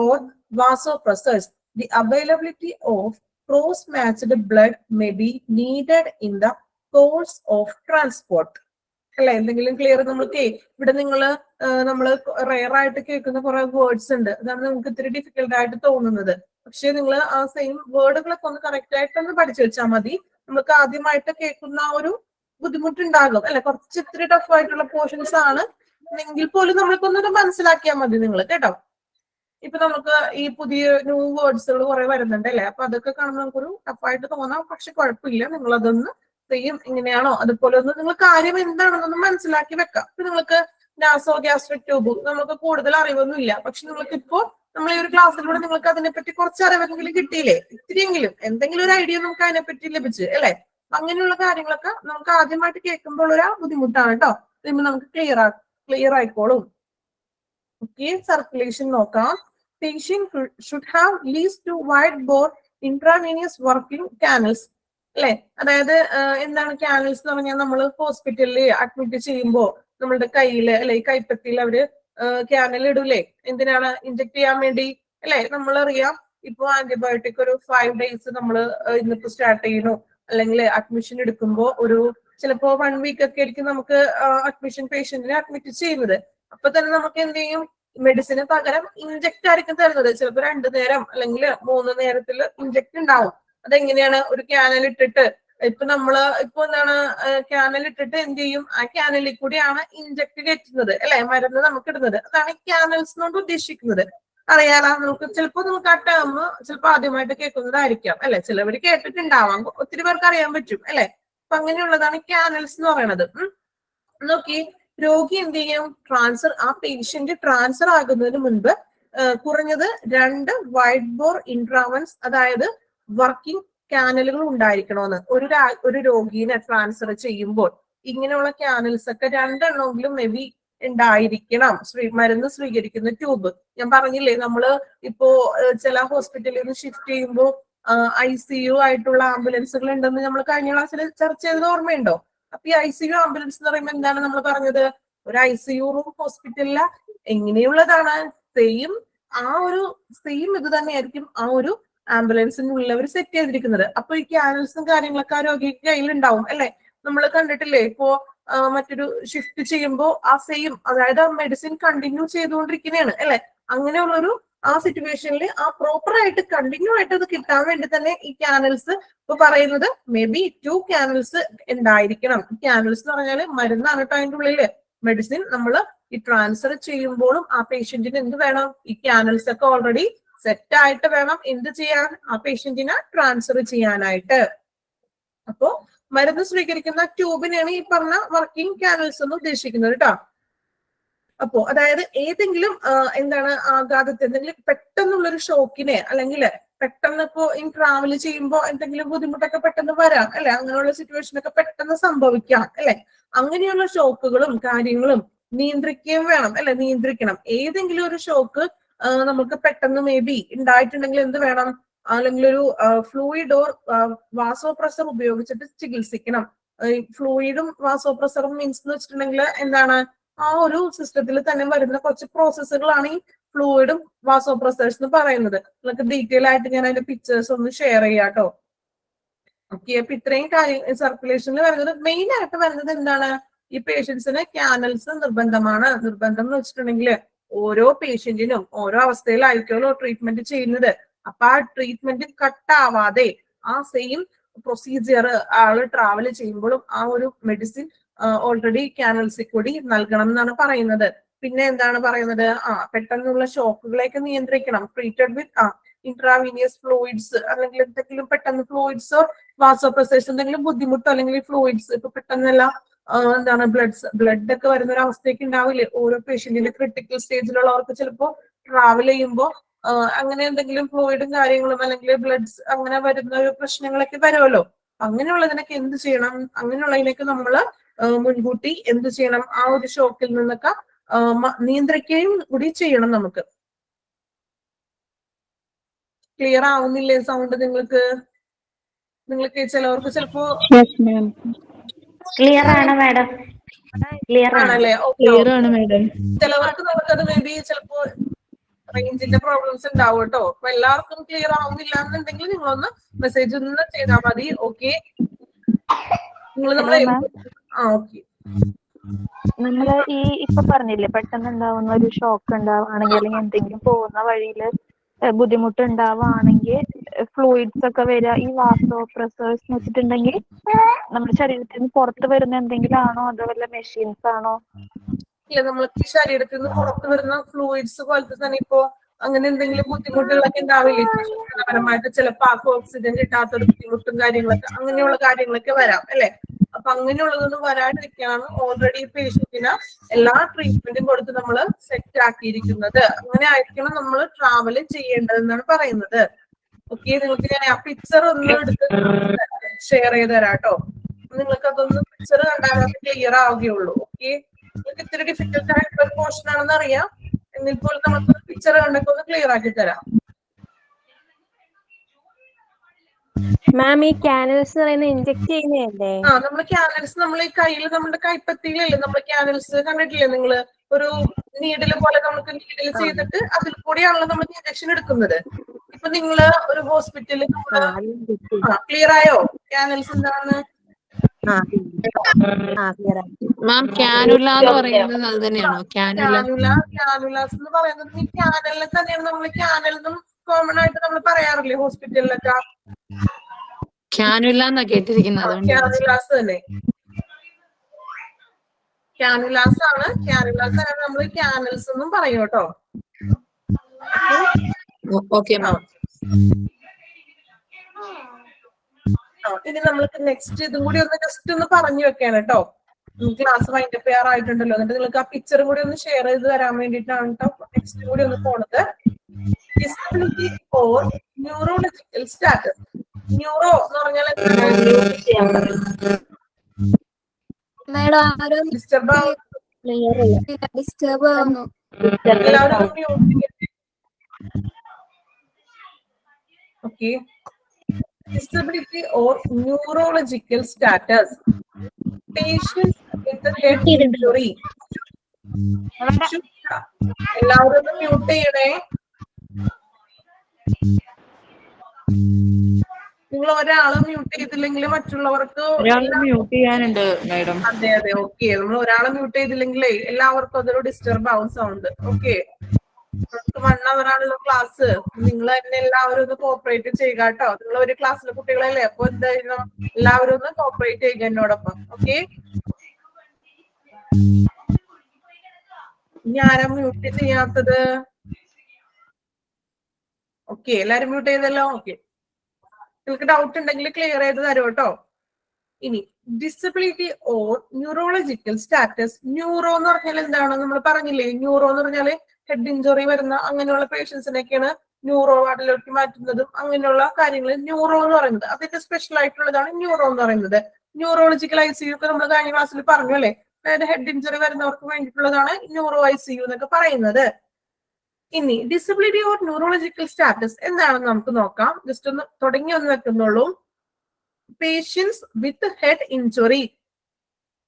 or vasopressors. The availability of cross-matched blood may be needed in the course of transport. അല്ലെ, എന്തെങ്കിലും clear? നമ്മൾക്ക് ഇവിടെ നമ്മള് rare ആയിട്ട് കേൾക്കുന്ന കുറെ words ഉണ്ട്. അതാണ് നമുക്ക് ഇത്തിരി ഡിഫിക്കൽട്ട് ആയിട്ട് തോന്നുന്നത്. പക്ഷെ നിങ്ങൾ ആ സെയിം വേർഡുകളൊക്കെ ഒന്ന് കറക്റ്റ് ആയിട്ടൊന്ന് പഠിച്ചു വെച്ചാൽ മതി. നമുക്ക് ആദ്യമായിട്ട് കേൾക്കുന്ന ആ ഒരു ബുദ്ധിമുട്ടുണ്ടാകും അല്ലെ, കുറച്ച് ഇത്തിരി ടഫ് ആയിട്ടുള്ള പോർഷൻസ് ആണ് എങ്കിൽ പോലും നമ്മൾക്കൊന്നത് മനസ്സിലാക്കിയാൽ മതി നിങ്ങൾ കേട്ടോ. ഇപ്പൊ നമുക്ക് ഈ പുതിയ ന്യൂ വേർഡ്സുകൾ കുറെ വരുന്നുണ്ട് അല്ലെ, അപ്പൊ അതൊക്കെ കാണുമ്പോൾ നമുക്കൊരു ടഫായിട്ട് തോന്നാം. പക്ഷെ കുഴപ്പമില്ല, നിങ്ങൾ അതൊന്ന് സെയിം ഇങ്ങനെയാണോ അതുപോലെ ഒന്ന് നിങ്ങൾ കാര്യം എന്താണെന്നൊന്ന് മനസ്സിലാക്കി വെക്കാം. ഇപ്പൊ നിങ്ങൾക്ക് നാസോ ഗ്യാസ്ട്രിക് ട്യൂബ് നമുക്ക് കൂടുതൽ അറിവൊന്നും ഇല്ല, പക്ഷെ നിങ്ങൾക്ക് ഇപ്പോ നമ്മൾ ഈ ഒരു ക്ലാസ്സിലൂടെ നിങ്ങൾക്ക് അതിനെപ്പറ്റി കുറച്ച് അറിവെങ്കിലും കിട്ടിയില്ലേ, ഇത്തിരിയെങ്കിലും എന്തെങ്കിലും ഒരു ഐഡിയ നമുക്ക് അതിനെപ്പറ്റി ലഭിച്ചു അല്ലെ. അങ്ങനെയുള്ള കാര്യങ്ങളൊക്കെ നമുക്ക് ആദ്യമായിട്ട് കേൾക്കുമ്പോൾ ഒരു ബുദ്ധിമുട്ടാണ് കേട്ടോ. നമുക്ക് ക്ലിയർ ആയിക്കോളും. ഓക്കെ, സർക്കുലേഷൻ നോക്കാം. Patient should have at least 2 wide bore intravenous working canals. അല്ലെ, അതായത് എന്താണ് ക്യാനൽസ് എന്ന് പറഞ്ഞാൽ നമ്മൾ ഹോസ്പിറ്റലിൽ അഡ്മിറ്റ് ചെയ്യുമ്പോൾ നമ്മളുടെ കയ്യില് അല്ലെ ഈ കൈപ്പത്തിയിൽ അവര് ക്യാനൽ ഇടൂലേ, എന്തിനാണ്? ഇഞ്ചെക്ട് ചെയ്യാൻ വേണ്ടി അല്ലെ. നമ്മളറിയാം ഇപ്പൊ ആന്റിബയോട്ടിക് ഒരു 5 days നമ്മൾ ഇന്നിപ്പോ സ്റ്റാർട്ട് ചെയ്യണു, അല്ലെങ്കിൽ അഡ്മിഷൻ എടുക്കുമ്പോൾ ഒരു ചിലപ്പോ 1 week ഒക്കെ ആയിരിക്കും നമുക്ക് അഡ്മിഷൻ പേഷ്യന്റിനെ അഡ്മിറ്റ് ചെയ്യുന്നത്. അപ്പൊ തന്നെ നമുക്ക് എന്ത് ചെയ്യും? മെഡിസിന് പകരം ഇഞ്ചക്ട് ആയിരിക്കും തരുന്നത്. ചിലപ്പോൾ 2 നേരം അല്ലെങ്കിൽ 3 നേരത്തിൽ ഇഞ്ചക്ട് ഉണ്ടാവും. അതെങ്ങനെയാണ്? ഒരു ക്യാനൽ ഇട്ടിട്ട് ഇപ്പൊ നമ്മള് ഇപ്പൊ എന്താണ് ക്യാനൽ ഇട്ടിട്ട് എന്ത് ചെയ്യും? ആ ക്യാനലിൽ കൂടിയാണ് ഇഞ്ചക്ട് കയറ്റുന്നത് അല്ലെ, മരുന്ന് നമുക്ക് ഇടുന്നത്. അതാണ് ക്യാനൽസ് കൊണ്ട് ഉദ്ദേശിക്കുന്നത്. അറിയാലോ, നമുക്ക് ചിലപ്പോ നമുക്ക് ആ ടേം ചിലപ്പോ ആദ്യമായിട്ട് കേൾക്കുന്നതായിരിക്കാം അല്ലെ, ചിലവർ കേട്ടിട്ടുണ്ടാവാം, ഒത്തിരി പേർക്ക് അറിയാൻ പറ്റും അല്ലെ. അപ്പൊ അങ്ങനെയുള്ളതാണ് ക്യാനൽസ് എന്ന് പറയുന്നത്. നോക്കി, രോഗി എന്ത് ചെയ്യും? ആ പേഷ്യന്റ് ട്രാൻസ്ഫർ ആകുന്നതിന് മുൻപ് കുറഞ്ഞത് 2 വൈഡ് ബോർ ഇൻട്രാവൻസ്, അതായത് വർക്കിംഗ് ക്യാനലുകൾ ഉണ്ടായിരിക്കണമെന്ന്. ഒരു രോഗീനെ ട്രാൻസ്ഫർ ചെയ്യുമ്പോൾ ഇങ്ങനെയുള്ള ക്യാനൽസ് ഒക്കെ 2 എണ്ണമെങ്കിലും മേ ബി ഉണ്ടായിരിക്കണം. മരുന്ന് സ്വീകരിക്കുന്ന ട്യൂബ് ഞാൻ പറഞ്ഞില്ലേ, നമ്മള് ഇപ്പോ ചില ഹോസ്പിറ്റലിൽ നിന്ന് ഷിഫ്റ്റ് ചെയ്യുമ്പോൾ ICU ആയിട്ടുള്ള ആംബുലൻസുകൾ ഉണ്ടെന്ന് നമ്മൾ കഴിഞ്ഞ ക്ലാസ്സിൽ ചർച്ച ചെയ്തത് ഓർമ്മയുണ്ടോ? അപ്പൊ ഈ ICU ആംബുലൻസ് എന്ന് പറയുമ്പോൾ എന്താണ് നമ്മൾ പറഞ്ഞത്? ഒരു ICU റൂം ഹോസ്പിറ്റലില് എങ്ങനെയുള്ളതാണ്? സെയിം ഇത് തന്നെയായിരിക്കും ആ ഒരു ആംബുലൻസിനുള്ളവർ സെറ്റ് ചെയ്തിരിക്കുന്നത്. അപ്പൊ ഈ ക്യാനൽസും കാര്യങ്ങളൊക്കെ ആ രോഗിക്ക് കയ്യിലുണ്ടാവും അല്ലെ. നമ്മൾ കണ്ടിട്ടില്ലേ ഇപ്പോ മറ്റൊരു ഷിഫ്റ്റ് ചെയ്യുമ്പോൾ ആ സെയിം, അതായത് ആ മെഡിസിൻ കണ്ടിന്യൂ ചെയ്തുകൊണ്ടിരിക്കുന്നതാണ് അല്ലെ. അങ്ങനെയുള്ളൊരു ആ സിറ്റുവേഷനിൽ ആ പ്രോപ്പർ ആയിട്ട് കണ്ടിന്യൂ ആയിട്ട് അത് കിട്ടാൻ വേണ്ടി തന്നെ ഈ ക്യാനൽസ് ഇപ്പൊ പറയുന്നത് മേ ബി 2 ക്യാനൽസ് ഉണ്ടായിരിക്കണം. ക്യാനൽസ് എന്ന് പറഞ്ഞാല് മരുന്നാണ് കേട്ടോ അതിന്റെ ഉള്ളില്. മെഡിസിൻ നമ്മൾ ഈ ട്രാൻസ്ഫർ ചെയ്യുമ്പോഴും ആ പേഷ്യന്റിന് എന്ത് വേണം? ഈ ക്യാനൽസ് ഒക്കെ ഓൾറെഡി സെറ്റ് ആയിട്ട് വേണം എന്ത് ചെയ്യാൻ? ആ പേഷ്യന്റിനെ ട്രാൻസ്ഫർ ചെയ്യാനായിട്ട്. അപ്പോ മരുന്ന് സ്വീകരിക്കുന്ന ട്യൂബിനെയാണ് ഈ പറഞ്ഞ വർക്കിംഗ് ക്യാനൽസ് എന്ന് ഉദ്ദേശിക്കുന്നത് കേട്ടോ. അപ്പോ അതായത് ഏതെങ്കിലും എന്താണ് ആഘാതത്തെ, എന്തെങ്കിലും പെട്ടെന്നുള്ളൊരു ഷോക്കിനെ, അല്ലെങ്കിൽ പെട്ടെന്ന് ഇപ്പോ ട്രാവൽ ചെയ്യുമ്പോൾ എന്തെങ്കിലും ബുദ്ധിമുട്ടൊക്കെ പെട്ടെന്ന് വരാം അല്ലെ, അങ്ങനെയുള്ള സിറ്റുവേഷൻ ഒക്കെ പെട്ടെന്ന് സംഭവിക്കാം അല്ലെ. അങ്ങനെയുള്ള ഷോക്കുകളും കാര്യങ്ങളും നിയന്ത്രിക്കുകയും വേണം അല്ലെ, നിയന്ത്രിക്കണം. ഏതെങ്കിലും ഒരു ഷോക്ക് നമുക്ക് പെട്ടെന്ന് മേ ബി ഉണ്ടായിട്ടുണ്ടെങ്കിൽ എന്ത് വേണം? അല്ലെങ്കിൽ ഒരു ഫ്ലൂയിഡ് ഓർ വാസോപ്രസർ ഉപയോഗിച്ചിട്ട് ചികിത്സിക്കണം. ഫ്ലൂയിഡും വാസോപ്രസറും മീൻസ് എന്ന് വെച്ചിട്ടുണ്ടെങ്കിൽ എന്താണ്? ആ ഒരു സിസ്റ്റത്തിൽ തന്നെ വരുന്ന കുറച്ച് പ്രോസസ്സുകളാണ് ഈ ഫ്ലൂയിഡും വാസോപ്രസേഴ്സ് എന്ന് പറയുന്നത്. നിങ്ങൾക്ക് ഡീറ്റെയിൽ ആയിട്ട് ഞാൻ അതിന്റെ പിക്ചേഴ്സ് ഒന്ന് ഷെയർ ചെയ്യാം കേട്ടോ. ഓക്കെ, അപ്പൊ ഇത്രയും കാര്യം സർക്കുലേഷനിൽ വരുന്നത് മെയിൻ ആയിട്ട് വരുന്നത് എന്താണ്? ഈ പേഷ്യൻസിന് ക്യാനൽസ് നിർബന്ധമാണ്. നിർബന്ധം എന്ന് വെച്ചിട്ടുണ്ടെങ്കിൽ ഓരോ പേഷ്യന്റിനും ഓരോ അവസ്ഥയിലായിരിക്കുമല്ലോ ട്രീറ്റ്മെന്റ് ചെയ്യുന്നത്. അപ്പൊ ആ ട്രീറ്റ്മെന്റ് കട്ടാവാതെ ആ സെയിം പ്രൊസീജിയർ ആള് ട്രാവൽ ചെയ്യുമ്പോഴും ആ ഒരു മെഡിസിൻ ഓൾറെഡി ക്യാനൽസിൽ കൂടി നൽകണം എന്നാണ് പറയുന്നത്. പിന്നെ എന്താണ് പറയുന്നത്, പെട്ടെന്നുള്ള ഷോക്കുകളെയൊക്കെ നിയന്ത്രിക്കണം. ട്രീറ്റഡ് വിത്ത് ഇൻട്രാവീനിയസ് ഫ്ലൂയിഡ്സ്, അല്ലെങ്കിൽ എന്തെങ്കിലും പെട്ടെന്ന് ഫ്ലൂയിഡ്സോ വാസോപ്രസേഴ്സ് എന്തെങ്കിലും ബുദ്ധിമുട്ടോ അല്ലെങ്കിൽ ഫ്ലൂയിഡ്സ് ഇപ്പൊ പെട്ടെന്നല്ല എന്താണ് ബ്ലഡ് ഒക്കെ വരുന്ന ഒരു അവസ്ഥയൊക്കെ ഉണ്ടാവില്ലേ ഓരോ പേഷ്യന്റിന്റെ ക്രിട്ടിക്കൽ സ്റ്റേജിലുള്ളവർക്ക് ചിലപ്പോ ട്രാവൽ ചെയ്യുമ്പോൾ അങ്ങനെ എന്തെങ്കിലും ഫ്ലൂയിഡും കാര്യങ്ങളും അല്ലെങ്കിൽ ബ്ലഡ്സ് അങ്ങനെ വരുന്ന ഒരു പ്രശ്നങ്ങളൊക്കെ വരുമല്ലോ. അങ്ങനെയുള്ളതിനൊക്കെ എന്ത് ചെയ്യണം, അങ്ങനെയുള്ളതിനൊക്കെ നമ്മൾ മുൻകൂട്ടി എന്ത് ചെയ്യണം, ആ ഒരു ഷോക്കിൽ നിന്നൊക്കെ നിയന്ത്രിക്കുകയും കൂടി ചെയ്യണം. നമുക്ക് ക്ലിയർ ആവുന്നില്ലേ സൗണ്ട് നിങ്ങൾക്ക്? ചിലവർക്ക് ചിലപ്പോ ക്ലിയർ ആണ് മാഡം, ക്ലിയർ ആണ്. ആണല്ലേ? ക്ലിയർ ആണ് മാഡം. ചിലവർക്ക് നമുക്കത് മേ ബി ചിലപ്പോ റേഞ്ചിന്റെ പ്രോബ്ലംസ് ഉണ്ടാവും കേട്ടോ. അപ്പൊ എല്ലാവർക്കും ക്ലിയർ ആവുന്നില്ല എന്നുണ്ടെങ്കിൽ നിങ്ങളൊന്ന് മെസ്സേജ് ഒന്ന് ചെയ്താൽ മതി. ഓക്കെ, നിങ്ങൾ നമ്മളെ ഓക്കെ. നമ്മള് ഇപ്പൊ പറഞ്ഞില്ലേ പെട്ടെന്ന് ഉണ്ടാവുന്ന ഒരു ഷോക്ക് ഉണ്ടാവുകയാണെങ്കിൽ അല്ലെങ്കിൽ എന്തെങ്കിലും പോകുന്ന വഴിയില് ബുദ്ധിമുട്ട് ഉണ്ടാവുകയാണെങ്കിൽ ഫ്ലൂയിഡ്സ് ഒക്കെ വരിക, ഈ വാസോപ്രസേഴ്സ് എന്ന് വെച്ചിട്ടുണ്ടെങ്കിൽ നമ്മുടെ ശരീരത്തിൽ നിന്ന് പുറത്ത് വരുന്ന എന്തെങ്കിലും ആണോ അതോ വല്ല മെഷീൻസ് ആണോ? ഇല്ല, നമ്മൾക്ക് ശരീരത്തിൽ നിന്ന് പുറത്തു വരുന്ന ഫ്ലൂയിഡ്സ് പോലത്തെ തന്നെ ഇപ്പോ അങ്ങനെ എന്തെങ്കിലും ബുദ്ധിമുട്ടുകളൊക്കെ ഉണ്ടാവില്ലേ പരമായിട്ട്, ചിലപ്പോൾ ഓക്സിജൻ കിട്ടാത്തൊരു ബുദ്ധിമുട്ടും കാര്യങ്ങളൊക്കെ അങ്ങനെയുള്ള കാര്യങ്ങളൊക്കെ വരാം അല്ലെ. അപ്പൊ അങ്ങനെയുള്ളതൊന്നും വരാതിരിക്കാണ് ഓൾറെഡി പേഷ്യന്റിന് എല്ലാ ട്രീറ്റ്മെന്റും കൊടുത്ത് നമ്മൾ സെറ്റ് ആക്കിയിരിക്കുന്നത്. അങ്ങനെ ആയിരിക്കണം നമ്മൾ ട്രാവൽ ചെയ്യേണ്ടതെന്നാണ് പറയുന്നത്. ഓക്കെ, നിങ്ങൾക്ക് ഞാൻ ആ പിക്ചർ ഒന്ന് എടുത്ത് ഷെയർ ചെയ്ത് തരാം കേട്ടോ. നിങ്ങൾക്ക് അതൊന്ന് പിക്ചർ കണ്ടാൽ അത് ക്ലിയർ ആവുകയുള്ളൂ. ഓക്കെ, നിങ്ങൾക്ക് ഇത്തിരി ഡിഫിക്കൽട്ട് ആയിട്ടുള്ള ഒരു പോർഷൻ ആണെന്ന് അറിയാം, എങ്കിൽ പോലും നമുക്ക് പിക്ചർ കണ്ടൊക്കെ ഒന്ന് ക്ലിയർ ആക്കി തരാം. മാം, ഈ ക്യാനൽസ് പറയുന്നത് ഇൻജെക്ട് ചെയ്യുന്നതല്ലേ? നമ്മൾ ക്യാനൽസ് നമ്മൾ ഈ കയ്യിൽ നമ്മുടെ കൈപ്പത്തിയിലല്ലേ നമ്മൾ ക്യാനൽസ് കണ്ടിട്ടില്ലേ നിങ്ങള്? ഒരു നീഡില് പോലെ നമുക്ക് നീഡിൽ ചെയ്തിട്ട് അതിൽ കൂടിയാണല്ലോ നമ്മൾ ഇഞ്ചക്ഷൻ എടുക്കുന്നത്. ഇപ്പൊ നിങ്ങള് ഒരു ഹോസ്പിറ്റലിൽ ക്ലിയർ ആയോ ക്യാനൽസ് എന്താണ്? മാം, ക്യാനുല എന്ന് പറയുന്നത് അത് തന്നെയാണോ? ക്യാനുലാസ് എന്ന് പറയുന്നത് ഈ ക്യാനലിനെ തന്നെയാണ് നമ്മൾ ക്യാനലിനും കോമൺ ആയിട്ട് നമ്മൾ പറയാറില്ലേ ഹോസ്പിറ്റലിലൊക്കെ? ക്യാനുല എന്നാ കേട്ടിരിക്കുന്നത്. ക്യാനുലാസ് തന്നെ, ക്യാനുലാസ് ആണ്. ക്യാനുലാസ് ആണ് നമ്മൾ ക്യാനൽസ് എന്നും പറയും കേട്ടോ. Okay ma'am. ഇനി നമ്മൾക്ക് നെക്സ്റ്റ് ഇതും കൂടി ഒന്ന് ജസ്റ്റ് ഒന്ന് പറഞ്ഞു വെക്കാണ് കേട്ടോ. ക്ലാസ് വൈൻഡപ്പ് ചെയ്യാറായിട്ടുണ്ടല്ലോ. എന്നിട്ട് നിങ്ങൾക്ക് ആ പിക്ചറും കൂടി ഒന്ന് ഷെയർ ചെയ്ത് തരാൻ വേണ്ടിയിട്ടാണ് കേട്ടോ നെക്സ്റ്റ് കൂടി ഒന്ന് പോണത്. Disability or neurological status. Neuro എന്ന് പറഞ്ഞാൽ ഡിസ്റ്റർബ് ആവുന്നു. എല്ലാവരും okay. Disability or neurological status. Patients with a head injury. എല്ലാവരും ഒന്ന് മ്യൂട്ട് ചെയ്യണേ. നിങ്ങൾ ഒരാള് മ്യൂട്ട് ചെയ്തില്ലെങ്കിൽ മറ്റുള്ളവർക്ക് മ്യൂട്ട് ചെയ്യാനുണ്ട് മാഡം. അതെ ഓക്കെ. നമ്മൾ ഒരാളെ മ്യൂട്ട് ചെയ്തില്ലെങ്കിലേ എല്ലാവർക്കും അതൊരു ഡിസ്റ്റർബ് ആവും സൗണ്ട്. ഓക്കെ, 1 hour ആണല്ലോ ക്ലാസ്. നിങ്ങൾ തന്നെ എല്ലാവരും ഒന്ന് കോപ്പറേറ്റ് ചെയ്യുക കേട്ടോ. നിങ്ങൾ ഒരു ക്ലാസ്സിലെ കുട്ടികളല്ലേ, അപ്പൊ എന്തായാലും എല്ലാവരും ഒന്ന് കോപ്പറേറ്റ് ചെയ്യുക എന്നോടൊപ്പം. ഓക്കെ, ഞാനാ മ്യൂട്ട് ചെയ്യാത്തത്? ഓക്കെ, എല്ലാരും മ്യൂട്ട് ചെയ്തല്ലോ. ഓക്കെ, നിങ്ങൾക്ക് ഡൗട്ട് ഉണ്ടെങ്കിൽ ക്ലിയർ ചെയ്ത് തരും കേട്ടോ. ഇനി disability or neurological status. Neuro എന്ന് പറഞ്ഞാൽ എന്താണ്? നമ്മൾ പറഞ്ഞില്ലേ, ന്യൂറോ എന്ന് പറഞ്ഞാല് ഹെഡ് ഇഞ്ചുറി വരുന്ന അങ്ങനെയുള്ള പേഷ്യൻസിനൊക്കെയാണ് ന്യൂറോ വാർഡിലേക്ക് മാറ്റുന്നതും അങ്ങനെയുള്ള കാര്യങ്ങൾ ന്യൂറോ എന്ന് പറയുന്നത്. അതിന്റെ സ്പെഷ്യൽ ആയിട്ടുള്ളതാണ് ന്യൂറോ എന്ന് പറയുന്നത്. ന്യൂറോളജിക്കൽ ICU ഒക്കെ നമ്മൾ കഴിഞ്ഞ ക്ലാസ്സിൽ പറഞ്ഞു അല്ലെ. അതായത് ഹെഡ് ഇഞ്ചുറി വരുന്നവർക്ക് വേണ്ടിയിട്ടുള്ളതാണ് ന്യൂറോ ICU എന്നൊക്കെ പറയുന്നത്. ഇനി ഡിസബിലിറ്റി ഓർ ന്യൂറോളജിക്കൽ സ്റ്റാറ്റസ് എന്താണെന്ന് നമുക്ക് നോക്കാം. ജസ്റ്റ് ഒന്ന് തുടങ്ങി ഒന്ന് വെക്കുന്നുള്ളൂ. Patients with head injury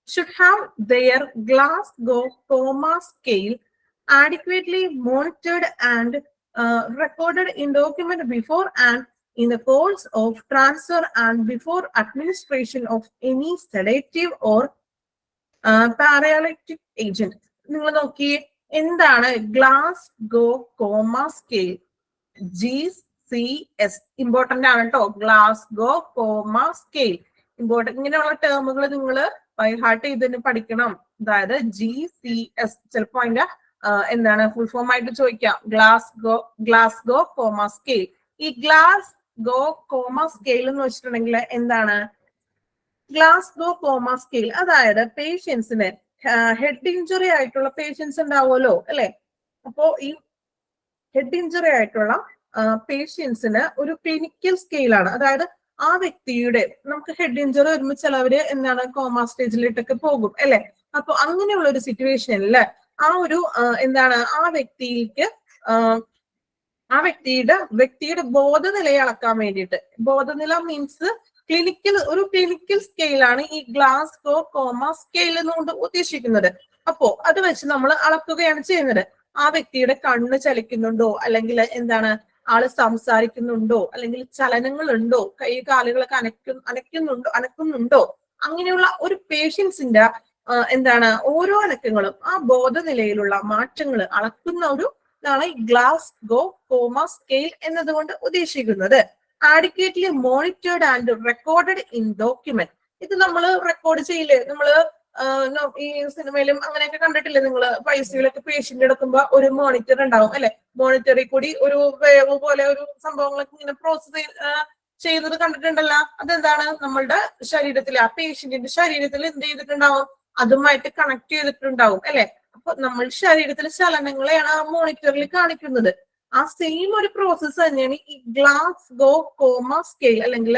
should have their Glasgow Coma Scale adequately monitored and recorded in document before and in the course of transfer and before administration of any sedative or paralytic agent. നിങ്ങൾ നോക്കിയേ, എന്താണ് Glasgow comma scale? GCC GCS important ആണ് കേട്ടോ. Glasgow comma scale important. ഇങ്ങനെയുള്ള ടേമുകൾ നിങ്ങൾ by heart ചെയ്തിട്ട് പഠിക്കണം. അതായത് GCS ചിലപ്പോ അതിന്റെ എന്താണ് ഫുൾ ഫോം ആയിട്ട് ചോദിക്കാം. Glasgow comma scale. ഈ ഗ്ലാസ്ഗോ കോമ സ്കെയിൽ എന്ന് വെച്ചിട്ടുണ്ടെങ്കിൽ എന്താണ്? ഗ്ലാസ്ഗോ കോമ സ്കെയിൽ അതായത് പേഷ്യൻസിന് ഹെഡ് ഇഞ്ചുറി ആയിട്ടുള്ള പേഷ്യൻസ് ഉണ്ടാവുമല്ലോ അല്ലെ. അപ്പോ ഈ ഹെഡ് ഇഞ്ചുറി ആയിട്ടുള്ള പേഷ്യൻസിന് ഒരു ക്ലിനിക്കൽ സ്കെയിലാണ്. അതായത് ആ വ്യക്തിയുടെ നമുക്ക് ഹെഡ് ഇഞ്ചുറി വരുമ്പോൾ ചിലവര് എന്താണ് കോമ സ്റ്റേജിലിട്ടൊക്കെ പോകും അല്ലെ. അപ്പൊ അങ്ങനെയുള്ള ഒരു സിറ്റുവേഷനിൽ ആ ഒരു എന്താണ് ആ വ്യക്തിക്ക് ആ വ്യക്തിയുടെ ബോധനിലയെ അളക്കാൻ വേണ്ടിയിട്ട്, ബോധനില മീൻസ് ഒരു ക്ലിനിക്കൽ സ്കെയിലാണ് ഈ ഗ്ലാസ്ഗോ കോമ സ്കെയിൽ എന്നുകൊണ്ട് ഉദ്ദേശിക്കുന്നത്. അപ്പോ അത് വെച്ച് നമ്മൾ അളക്കുകയാണ് ചെയ്യുന്നത്. ആ വ്യക്തിയുടെ കണ്ണ് ചലിക്കുന്നുണ്ടോ, അല്ലെങ്കിൽ എന്താണ് ആള് സംസാരിക്കുന്നുണ്ടോ, അല്ലെങ്കിൽ ചലനങ്ങളുണ്ടോ, കൈ കാലുകളൊക്കെ അനക്കുന്നുണ്ടോ, അങ്ങനെയുള്ള ഒരു പേഷ്യൻസിന്റെ എന്താണ് ഓരോ അനക്കങ്ങളും ആ ബോധനിലയിലുള്ള മാറ്റങ്ങൾ അളക്കുന്ന ഒരു ഇതാണ് ഈ ഗ്ലാസ്ഗോ കോമ സ്കെയിൽ എന്നതുകൊണ്ട് ഉദ്ദേശിക്കുന്നത്. Adequately monitored and recorded in document. ഇത് നമ്മൾ റെക്കോർഡ് ചെയ്യില്ലേ, നമ്മള് ഈ സിനിമയിലും അങ്ങനെയൊക്കെ കണ്ടിട്ടില്ലേ നിങ്ങൾ? പൈസയിലൊക്കെ പേഷ്യന്റ് എടുക്കുമ്പോ ഒരു മോണിറ്റർ ഉണ്ടാവും അല്ലെ. മോണിറ്ററിൽ കൂടി ഒരു വേവ് പോലെ ഒരു സംഭവങ്ങളൊക്കെ ഇങ്ങനെ പ്രോസസ് ചെയ്യുന്നത് കണ്ടിട്ടുണ്ടല്ലോ. അതെന്താണ്? നമ്മളുടെ ശരീരത്തിൽ ആ പേഷ്യന്റിന്റെ ശരീരത്തിൽ എന്ത് ചെയ്തിട്ടുണ്ടാവും? അതുമായിട്ട് കണക്ട് ചെയ്തിട്ടുണ്ടാവും അല്ലെ. അപ്പൊ നമ്മൾ ശരീരത്തിലെ ചലനങ്ങളെയാണ് ആ മോണിറ്ററിൽ കാണിക്കുന്നത്. ആ സെയിം ഒരു പ്രോസസ്സ് തന്നെയാണ് ഈ ഗ്ലാസ്ഗോ കോമ സ്കെയിൽ അല്ലെങ്കിൽ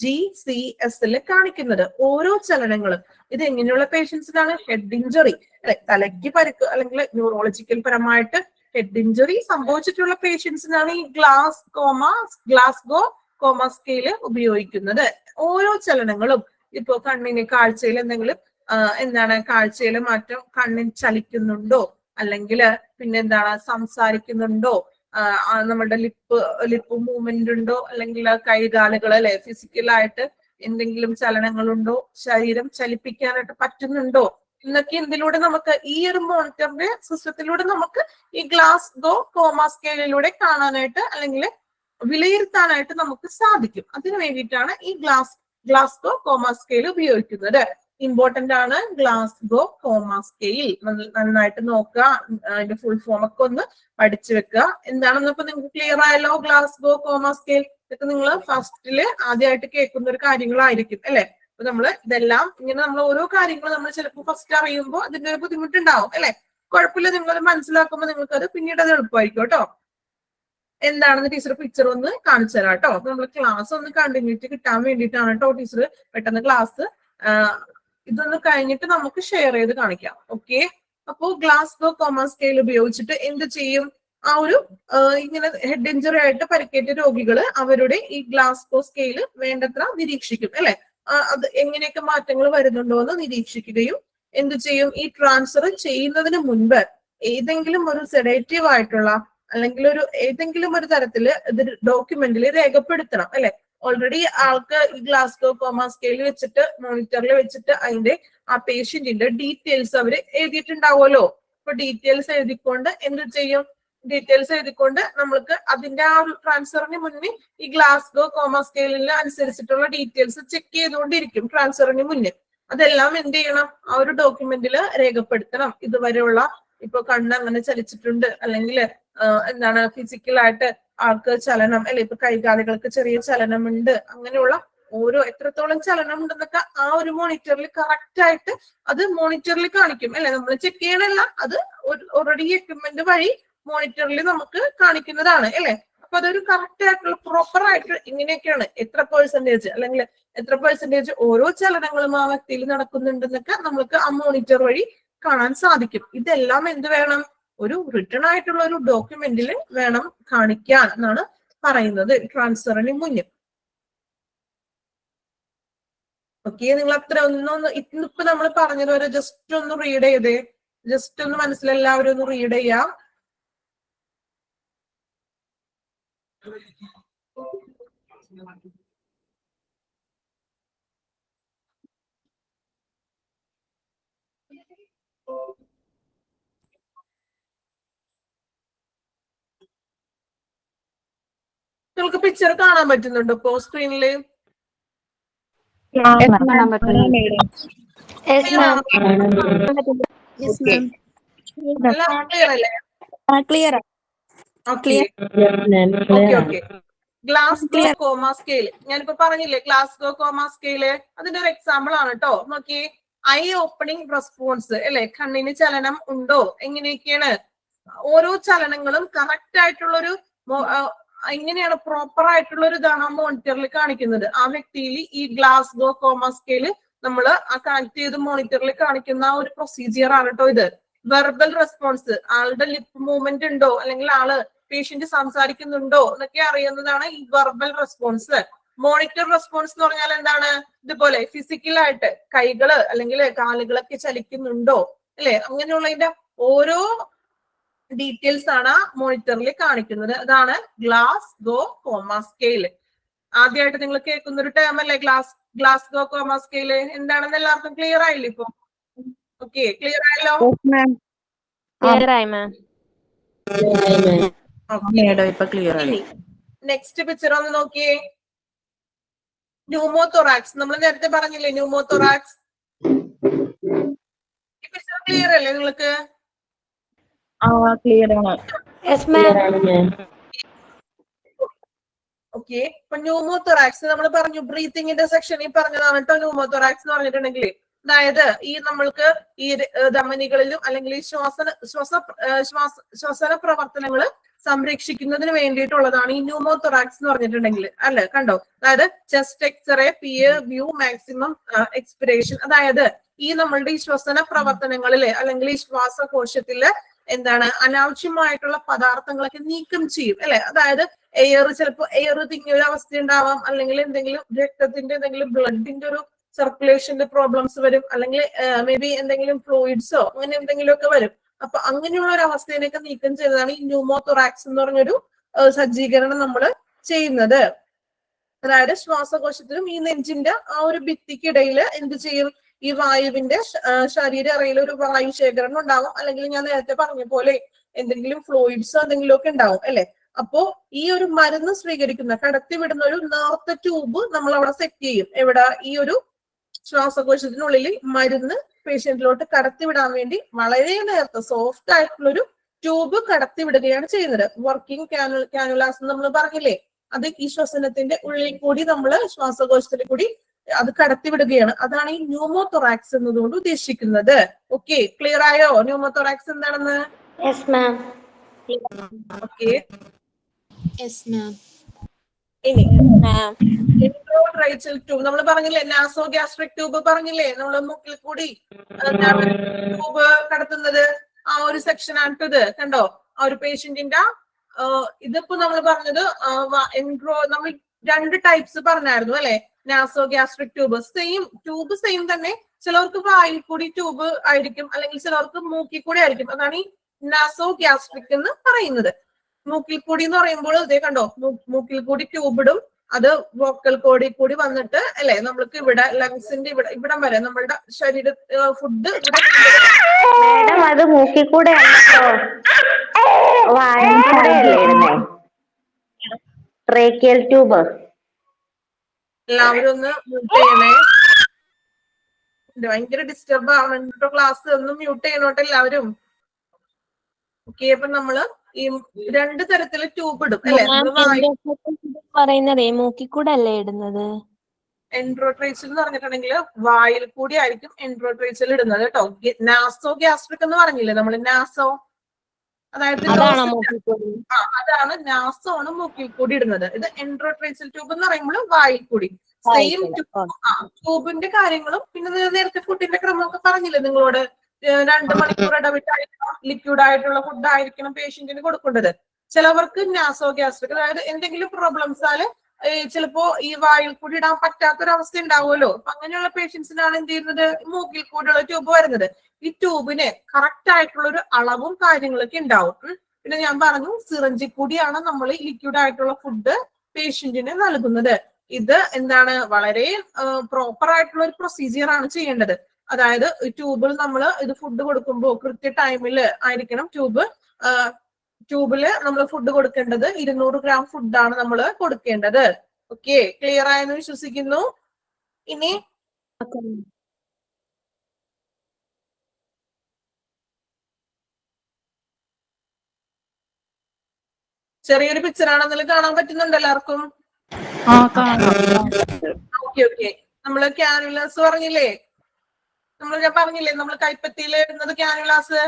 GCS കാണിക്കുന്നത്. ഓരോ ചലനങ്ങളും ഇത് എങ്ങനെയുള്ള പേഷ്യൻസിനാണ്? ഹെഡ് ഇഞ്ചുറി അല്ലെ, തലയ്ക്ക് പരിക്ക് അല്ലെങ്കിൽ ന്യൂറോളജിക്കൽ പരമായിട്ട് ഹെഡ് ഇഞ്ചുറി സംഭവിച്ചിട്ടുള്ള പേഷ്യൻസിനാണ് ഈ ഗ്ലാസ്ഗോ കോമ സ്കെയിൽ ഉപയോഗിക്കുന്നത്. ഓരോ ചലനങ്ങളും ഇപ്പോ കണ്ണിന് കാഴ്ചയിൽ എന്തെങ്കിലും എന്താണ് കാഴ്ചയിൽ മാറ്റം, കണ്ണിൽ ചലിക്കുന്നുണ്ടോ, അല്ലെങ്കിൽ പിന്നെന്താണ് സംസാരിക്കുന്നുണ്ടോ, നമ്മുടെ ലിപ്പ് മൂവ്മെന്റ് ഉണ്ടോ, അല്ലെങ്കിൽ കൈകാലുകൾ അല്ലെ ഫിസിക്കലായിട്ട് എന്തെങ്കിലും ചലനങ്ങളുണ്ടോ, ശരീരം ചലിപ്പിക്കാനായിട്ട് പറ്റുന്നുണ്ടോ എന്നൊക്കെ ഇതിലൂടെ നമുക്ക് ഈ ഒരു മോണിറ്ററിന്റെ സിസ്റ്റത്തിലൂടെ നമുക്ക് ഈ ഗ്ലാസ്ഗോ കോമ സ്കെയിലിലൂടെ കാണാനായിട്ട് അല്ലെങ്കിൽ വിലയിരുത്താനായിട്ട് നമുക്ക് സാധിക്കും. അതിനു വേണ്ടിയിട്ടാണ് ഈ ഗ്ലാസ്ഗോ കോമ സ്കെയിൽ ഉപയോഗിക്കുന്നത്. ഇമ്പോർട്ടന്റ് ആണ് ഗ്ലാസ്ഗോ കോമ സ്കെയിൽ. നന്നായിട്ട് നോക്കുക, അതിന്റെ ഫുൾ ഫോം ഒക്കെ ഒന്ന് പഠിച്ചു വെക്കുക. എന്താണെന്ന് ഇപ്പൊ നിങ്ങൾക്ക് ക്ലിയർ ആയല്ലോ? ഗ്ലാസ്ഗോ കോമ സ്കെയിൽ ഇതൊക്കെ നിങ്ങൾ ഫസ്റ്റില് ആദ്യമായിട്ട് കേൾക്കുന്ന ഒരു കാര്യങ്ങളായിരിക്കും അല്ലെ. അപ്പൊ നമ്മള് ഇതെല്ലാം ഇങ്ങനെ നമ്മൾ ഓരോ കാര്യങ്ങളും നമ്മൾ ചിലപ്പോൾ ഫസ്റ്റ് അറിയുമ്പോൾ അതിന്റെ ഒരു ബുദ്ധിമുട്ടുണ്ടാവും അല്ലെ. കുഴപ്പമില്ല, നിങ്ങളത് മനസ്സിലാക്കുമ്പോൾ നിങ്ങൾക്ക് അത് പിന്നീട് അത് എളുപ്പമായിരിക്കും കേട്ടോ. എന്താണെന്ന് ടീച്ചർ പിക്ചർ ഒന്ന് കാണിച്ചു തരാം കേട്ടോ. അപ്പൊ നമ്മൾ ക്ലാസ് ഒന്ന് കണ്ടിന്യൂറ്റി കിട്ടാൻ വേണ്ടിയിട്ടാണ് കേട്ടോ ടീച്ചർ പെട്ടെന്ന് ക്ലാസ് ഇതൊന്ന് കഴിഞ്ഞിട്ട് നമുക്ക് ഷെയർ ചെയ്ത് കാണിക്കാം. ഓക്കെ, അപ്പോ ഗ്ലാസ്ഗോ കോമ സ്കെയിൽ ഉപയോഗിച്ചിട്ട് എന്ത് ചെയ്യും? ആ ഒരു ഇങ്ങനെ ഹെഡ് ഇഞ്ചുറി ആയിട്ട് പരിക്കേറ്റ രോഗികള് അവരുടെ ഈ ഗ്ലാസ്ഗോ സ്കെയിൽ വേണ്ടത്ര നിരീക്ഷിക്കും അല്ലെ. അത് എങ്ങനെയൊക്കെ മാറ്റങ്ങൾ വരുന്നുണ്ടോ എന്ന് നിരീക്ഷിക്കുകയും എന്ത് ചെയ്യും? ഈ ട്രാൻസ്ഫർ ചെയ്യുന്നതിന് മുൻപ് ഏതെങ്കിലും ഒരു സെഡേറ്റീവ് ആയിട്ടുള്ള അല്ലെങ്കിൽ ഏതെങ്കിലും ഒരു തരത്തില് ഇത് ഡോക്യുമെന്റിൽ രേഖപ്പെടുത്തണം അല്ലെ. ഓൾറെഡി ആൾക്ക് ഈ ഗ്ലാസ്ഗോ കോമ സ്കെയിൽ വെച്ചിട്ട് മോണിറ്ററിൽ വെച്ചിട്ട് അതിന്റെ ആ പേഷ്യന്റിന്റെ ഡീറ്റെയിൽസ് അവര് എഴുതിയിട്ടുണ്ടാവുമല്ലോ. അപ്പൊ ഡീറ്റെയിൽസ് എഴുതിക്കൊണ്ട് എന്ത് ചെയ്യും? ഡീറ്റെയിൽസ് എഴുതിക്കൊണ്ട് നമ്മൾക്ക് അതിന്റെ ആ ഒരു ട്രാൻസ്ഫറിന് മുന്നേ ഈ ഗ്ലാസ്ഗോ കോമ സ്കെയിലിന് അനുസരിച്ചിട്ടുള്ള ഡീറ്റെയിൽസ് ചെക്ക് ചെയ്തുകൊണ്ടിരിക്കും ട്രാൻസ്ഫറിന് മുന്നേ. അതെല്ലാം എന്ത് ചെയ്യണം? ആ ഒരു ഡോക്യുമെന്റിൽ രേഖപ്പെടുത്തണം. ഇതുവരെയുള്ള ഇപ്പൊ കണ്ണ് അങ്ങനെ ചലിച്ചിട്ടുണ്ട്, അല്ലെങ്കിൽ എന്താണ് ഫിസിക്കലായിട്ട് ആൾക്ക് ചലനം അല്ലെ, ഇപ്പൊ കൈകാലുകൾക്ക് ചെറിയ ചലനമുണ്ട്, അങ്ങനെയുള്ള ഓരോ എത്രത്തോളം ചലനം ഉണ്ടെന്നൊക്കെ ആ ഒരു മോണിറ്ററിൽ കറക്റ്റ് ആയിട്ട് അത് മോണിറ്ററിൽ കാണിക്കും അല്ലെ. നമ്മൾ ചെക്ക് ചെയ്യണല്ല, അത് ഓൾറെഡി എക്യുപ്മെന്റ് വഴി മോണിറ്ററിൽ നമുക്ക് കാണിക്കുന്നതാണ് അല്ലെ. അപ്പൊ അതൊരു കറക്റ്റ് ആയിട്ടുള്ള പ്രോപ്പർ ആയിട്ട് ഇങ്ങനെയൊക്കെയാണ് എത്ര പെർസെന്റേജ് അല്ലെങ്കിൽ എത്ര പെർസെന്റേജ് ഓരോ ചലനങ്ങളും ആ വ്യക്തിയിൽ നടക്കുന്നുണ്ടെന്നൊക്കെ നമുക്ക് ആ മോണിറ്റർ വഴി കാണാൻ സാധിക്കും. ഇതെല്ലാം എന്ത് വേണം? ഒരു റിട്ടേൺ ആയിട്ടുള്ള ഒരു ഡോക്യുമെന്റിൽ വേണം കാണിക്കാൻ എന്നാണ് പറയുന്നത് ട്രാൻസ്ഫറിന് മുന്നേ. ഓക്കെ, നിങ്ങൾ അത്ര ഇന്നിപ്പോ നമ്മൾ പറഞ്ഞത് വരെ ജസ്റ്റ് ഒന്ന് റീഡ് ചെയ്തേ, ജസ്റ്റ് ഒന്ന് മനസ്സിലെല്ലാവരും ഒന്ന് റീഡ് ചെയ്യാം. നിങ്ങൾക്ക് പിക്ചർ കാണാൻ പറ്റുന്നുണ്ടോ ഇപ്പോ സ്ക്രീനില്? കാണാൻ പറ്റുന്നുണ്ട്. എല്ലാം ക്ലിയർ അല്ലേ? Clear okay okay. Glasgow comma scale ഞാനിപ്പോ പറഞ്ഞില്ലേ, ഗ്ലാസ്ഗോ കോമ സ്കെയില് അതിന്റെ ഒരു എക്സാമ്പിൾ ആണ് കേട്ടോ. നോക്കി, ഐ ഓപ്പണിംഗ് റെസ്പോൺസ് അല്ലെ, കണ്ണിന് ചലനം ഉണ്ടോ, എങ്ങനെയൊക്കെയാണ് ഓരോ ചലനങ്ങളും കറക്റ്റ് ആയിട്ടുള്ളൊരു എങ്ങനെയാണ് പ്രോപ്പർ ആയിട്ടുള്ള ഒരു ഇതാണ് ആ മോണിറ്ററിൽ കാണിക്കുന്നത്. ആ വ്യക്തിയിൽ ഈ ഗ്ലാസ്ഗോ കോമ സ്കെയില് നമ്മൾ ആ കണക്ട് ചെയ്ത് മോണിറ്ററിൽ കാണിക്കുന്ന ആ ഒരു പ്രൊസീജിയർ ആണ് കേട്ടോ ഇത്. വെർബൽ റെസ്പോൺസ്, ആളുടെ ലിപ്പ് മൂവ്മെന്റ് ഉണ്ടോ, അല്ലെങ്കിൽ ആള് പേഷ്യന്റ് സംസാരിക്കുന്നുണ്ടോ എന്നൊക്കെ അറിയുന്നതാണ് ഈ വെർബൽ റെസ്പോൺസ്. മോണിറ്റർ റെസ്പോൺസ് എന്ന് പറഞ്ഞാൽ എന്താണ്? ഇതുപോലെ ഫിസിക്കലായിട്ട് കൈകള് അല്ലെങ്കിൽ കാലുകളൊക്കെ ചലിക്കുന്നുണ്ടോ അല്ലെ, അങ്ങനെയുള്ളതിന്റെ ഓരോ ഡീറ്റെയിൽസ് ആണ് മോണിറ്ററിൽ കാണിക്കുന്നത്. അതാണ് ഗ്ലാസ്ഗോ കോമ സ്കെയില്. ആദ്യമായിട്ട് നിങ്ങൾ കേൾക്കുന്ന ഒരു ടേം അല്ലേ ഗ്ലാസ്ഗോ കോമ സ്കെയില്. എന്താണെന്ന് എല്ലാവർക്കും ക്ലിയർ ആയില്ലേ ഇപ്പൊ? ഓക്കെ, ക്ലിയർ ആയല്ലോ? നെക്സ്റ്റ് പിക്ചർ ഒന്ന് നോക്കിയേ. ന്യൂമോതൊറാക്സ് നമ്മൾ നേരത്തെ പറഞ്ഞില്ലേ, ന്യൂമോതൊറാക്സ്. ഈ പിക്ചർ ക്ലിയർ അല്ലേ നിങ്ങൾക്ക്? ഓക്കെ, ഇപ്പൊ ന്യൂമോതൊറാക്സ് നമ്മൾ പറഞ്ഞു, ബ്രീത്തിങ്ങിന്റെ സെക്ഷനിൽ പറഞ്ഞതാണ് കേട്ടോ ന്യൂമോതൊറാക്സ് എന്ന് പറഞ്ഞിട്ടുണ്ടെങ്കിൽ. അതായത് ഈ നമ്മൾക്ക് ഈ ധമനികളിലും അല്ലെങ്കിൽ ഈ ശ്വസന പ്രവർത്തനങ്ങൾ സംരക്ഷിക്കുന്നതിന് വേണ്ടിയിട്ടുള്ളതാണ് ഈ ന്യൂമോതൊറാക്സ് എന്ന് പറഞ്ഞിട്ടുണ്ടെങ്കിൽ അല്ലെ. കണ്ടോ, അതായത് chest x-ray, peer view, maximum expiration. അതായത് ഈ നമ്മളുടെ ഈ ശ്വസന പ്രവർത്തനങ്ങളില് അല്ലെങ്കിൽ ഈ ശ്വാസകോശത്തില് എന്താണ് അനാവശ്യമായിട്ടുള്ള പദാർത്ഥങ്ങളൊക്കെ നീക്കം ചെയ്യും അല്ലെ. അതായത് എയർ, ചിലപ്പോൾ എയർ തിങ്ങിയ ഒരു അവസ്ഥ ഉണ്ടാവാം, അല്ലെങ്കിൽ എന്തെങ്കിലും രക്തത്തിന്റെ എന്തെങ്കിലും ബ്ലഡിന്റെ ഒരു സർക്കുലേഷന്റെ പ്രോബ്ലംസ് വരും, അല്ലെങ്കിൽ മേ ബി എന്തെങ്കിലും ഫ്ലൂയിഡ്സോ അങ്ങനെ എന്തെങ്കിലും ഒക്കെ വരും. അപ്പൊ അങ്ങനെയുള്ള ഒരു അവസ്ഥയിലേക്ക് നീക്കം ചെയ്തതാണ് ഈ ന്യൂമോതൊറാക്സ് എന്ന് പറഞ്ഞൊരു സജ്ജീകരണം നമ്മൾ ചെയ്യുന്നത്. അതായത് ശ്വാസകോശത്തിലും ഈ നെഞ്ചിന്റെ ആ ഒരു ഭിത്തിക്കിടയിൽ എന്ത് ചെയ്യും, ഈ വായുവിന്റെ ശരീര അറയിൽ ഒരു വായു ശേഖരണം ഉണ്ടാവും, അല്ലെങ്കിൽ ഞാൻ നേരത്തെ പറഞ്ഞ പോലെ എന്തെങ്കിലും ഫ്ലൂയിഡ്സ് എന്തെങ്കിലും ഒക്കെ ഉണ്ടാവും അല്ലെ. അപ്പോ ഈ ഒരു മരുന്ന് സ്വീകരിക്കുന്ന കടത്തിവിടുന്ന ഒരു നേർത്ത ട്യൂബ് നമ്മൾ അവിടെ സെറ്റ് ചെയ്യും. എവിടെ? ഈ ഒരു ശ്വാസകോശത്തിനുള്ളിൽ മരുന്ന് പേഷ്യന്റിലോട്ട് കടത്തിവിടാൻ വേണ്ടി വളരെ നേർത്ത സോഫ്റ്റ് ആയിട്ടുള്ളൊരു ട്യൂബ് കടത്തിവിടുകയാണ് ചെയ്യുന്നത്. വർക്കിംഗ് കാനുലാസ് നമ്മൾ പറഞ്ഞില്ലേ, അത് ഈ ശ്വസനത്തിന്റെ ഉള്ളിൽ കൂടി നമ്മൾ ശ്വാസകോശത്തിൽ കൂടി അത് കടത്തിവിടുകയാണ്. അതാണ് ഈ ന്യൂമോതൊറാക്സ് എന്നതുകൊണ്ട് ഉദ്ദേശിക്കുന്നത്. ഓക്കെ, ക്ലിയർ ആയോ ന്യൂമോതൊറാക്സ് എന്താണെന്ന്? ഓക്കെ, ഇനി ഇൻട്രോട്രൈച്ചൽ ട്യൂബ് നമ്മൾ പറഞ്ഞില്ലേ, നാസോ ഗ്യാസ്ട്രിക് ട്യൂബ് പറഞ്ഞില്ലേ, നമ്മൾ മൂക്കിൽ കൂടി ട്യൂബ് കടത്തുന്നത് ആ ഒരു സെക്ഷൻ ആണ് ഇത്. കണ്ടോ, ആ ഒരു പേഷ്യന്റിന്റെ ഇതിപ്പോ നമ്മൾ പറഞ്ഞത് നമ്മൾ 2 ടൈപ്സ് പറഞ്ഞായിരുന്നു അല്ലെ. നാസോ ഗ്യാസ്ട്രിക് ട്യൂബ് സെയിം തന്നെ. ചിലർക്ക് വായിൽ കൂടി ട്യൂബ് ആയിരിക്കും, അല്ലെങ്കിൽ ചിലർക്ക് മൂക്കിൽ കൂടി ആയിരിക്കും. അതാണ് ഈ നാസോ ഗ്യാസ്ട്രിക് എന്ന് പറയുന്നത്. മൂക്കിൽ കൂടി എന്ന് പറയുമ്പോൾ ഇതേ കണ്ടോ, മൂക്കിൽ കൂടി ട്യൂബ് ഇടും, അത് വോക്കൽ കോഡിൽ കൂടി വന്നിട്ട് അല്ലെ നമ്മൾക്ക് ഇവിടെ ലങ്സിന്റെ ഇവിടം വരെ നമ്മളുടെ ശരീര ഫുഡ് അത് മൂക്കിൽ കൂടെ ട്രേക്കിയൽ ട്യൂബ്. എല്ലാവരും ഒന്ന് മ്യൂട്ട് ചെയ്യണേ, ഭയങ്കര ഡിസ്റ്റർബ് ആവുന്നുണ്ട് ക്ലാസ്. ഒന്ന് മ്യൂട്ട് ചെയ്യണോട്ടെ എല്ലാവരും. ഓക്കെ, അപ്പൊ നമ്മള് ഈ 2 തരത്തില് ട്യൂബ് ഇടും അല്ലെ. പറയുന്നതേ മൂക്കിൽ കൂടെ അല്ലേ ഇടുന്നത്? എൻട്രോട്രേച്ചൽ എന്ന് പറഞ്ഞിട്ടുണ്ടെങ്കിൽ വായിൽ കൂടി ആയിരിക്കും എൻട്രോട്രേച്ചൽ ഇടുന്നത് കേട്ടോ. നാസോ ഗ്യാസ്ട്രിക് എന്ന് പറഞ്ഞില്ലേ നമ്മള്, നാസോ അതായത് അതാണ് നാസോ ആണ് മൂക്കിൽ കൂടി ഇടുന്നത്. ഇത് എൻട്രോട്രേച്ചൽ ട്യൂബ് എന്ന് പറയുമ്പോൾ വായിൽ കൂടി. സെയിം ട്യൂബിന്റെ കാര്യങ്ങളും പിന്നെ നേരത്തെ ഫുഡിന്റെ ക്രമമൊക്കെ പറഞ്ഞില്ലേ നിങ്ങളോട്. 2 മണിക്കൂർ ഇടവിട്ടായിരിക്കണം ലിക്വിഡ് ആയിട്ടുള്ള ഫുഡ് ആയിരിക്കണം പേഷ്യന്റിന് കൊടുക്കേണ്ടത്. ചിലവർക്ക് നാസോ ഗ്യാസ്ട്രിക്, അതായത് എന്തെങ്കിലും പ്രോബ്ലംസാല് ചിലപ്പോ ഈ വായിൽ കൂടി ഇടാൻ പറ്റാത്തൊരവസ്ഥ ഉണ്ടാവുമല്ലോ. അപ്പൊ അങ്ങനെയുള്ള പേഷ്യൻസിനാണ് എന്ത് ചെയ്യുന്നത്, മൂക്കിൽ കൂടിയുള്ള ട്യൂബ് വരുന്നത്. ഈ ട്യൂബിന് കറക്റ്റ് ആയിട്ടുള്ള ഒരു അളവും കാര്യങ്ങളൊക്കെ ഉണ്ടാവും. പിന്നെ ഞാൻ പറഞ്ഞു, സിറിഞ്ചിൽ കൂടിയാണ് നമ്മൾ ലിക്വിഡ് ആയിട്ടുള്ള ഫുഡ് പേഷ്യന്റിന് നൽകുന്നത്. ഇത് എന്താണ്, വളരെ പ്രോപ്പർ ആയിട്ടുള്ള ഒരു പ്രൊസീജിയർ ആണ് ചെയ്യേണ്ടത്. അതായത് ട്യൂബിൽ നമ്മൾ ഇത് ഫുഡ് കൊടുക്കുമ്പോൾ കൃത്യ ടൈമിൽ ആയിരിക്കണം ട്യൂബ് ട്യൂബില് നമ്മൾ ഫുഡ് കൊടുക്കേണ്ടത് 200 ഗ്രാം ഫുഡാണ് നമ്മൾ കൊടുക്കേണ്ടത്. ഓക്കെ, ക്ലിയർ ആയെന്ന് വിശ്വസിക്കുന്നു. ഇനി ചെറിയൊരു പിക്ചർ ആണെന്നതിൽ കാണാൻ പറ്റുന്നുണ്ട് എല്ലാവർക്കും? Okay okay. നമ്മള് കാനുലാസ് പറഞ്ഞില്ലേ, ഞാൻ പറഞ്ഞില്ലേ നമ്മൾ കൈപ്പത്തിയിൽ ഇടുന്നത് കാനുലാസ്.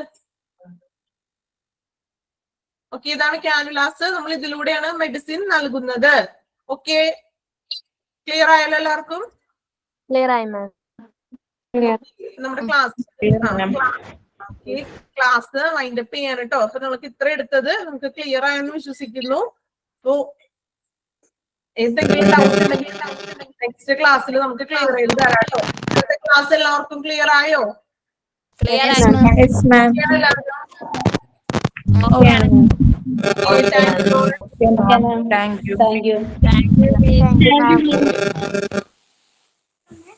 ഓക്കെ, ഇതാണ് കാനുലാസ്. നമ്മൾ ഇതിലൂടെയാണ് മെഡിസിൻ നൽകുന്നത്. ഓക്കെ, ക്ലിയർ ആയല്ലോ എല്ലാവർക്കും? ക്ലിയർ ആയി മാം. നമ്മുടെ ക്ലാസ് വൈൻഡപ്പ് ചെയ്യാൻ കേട്ടോ. അപ്പൊ നമുക്ക് ഇത്ര എടുത്തത് നമുക്ക് ക്ലിയർ ആയെന്ന് വിശ്വസിക്കുന്നു. അപ്പോ എന്തെങ്കിലും ഡൗട്ട് ഉണ്ടെങ്കിൽ നെക്സ്റ്റ് ക്ലാസ്സിൽ നമുക്ക് ക്ലിയർ ചെയ്ത് തരാം കേട്ടോ. ഇന്നത്തെ ക്ലാസ് എല്ലാവർക്കും ക്ലിയർ ആയോ? Yes, ma'am.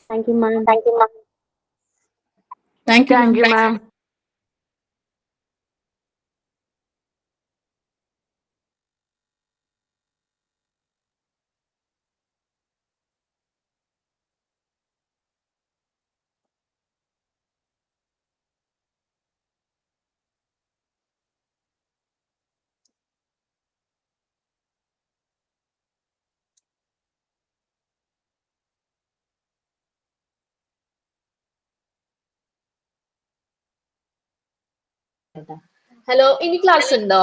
Thank you, ma'am. Thank you, ma'am. Hello, ഇനി ക്ലാസ് ഉണ്ടോ?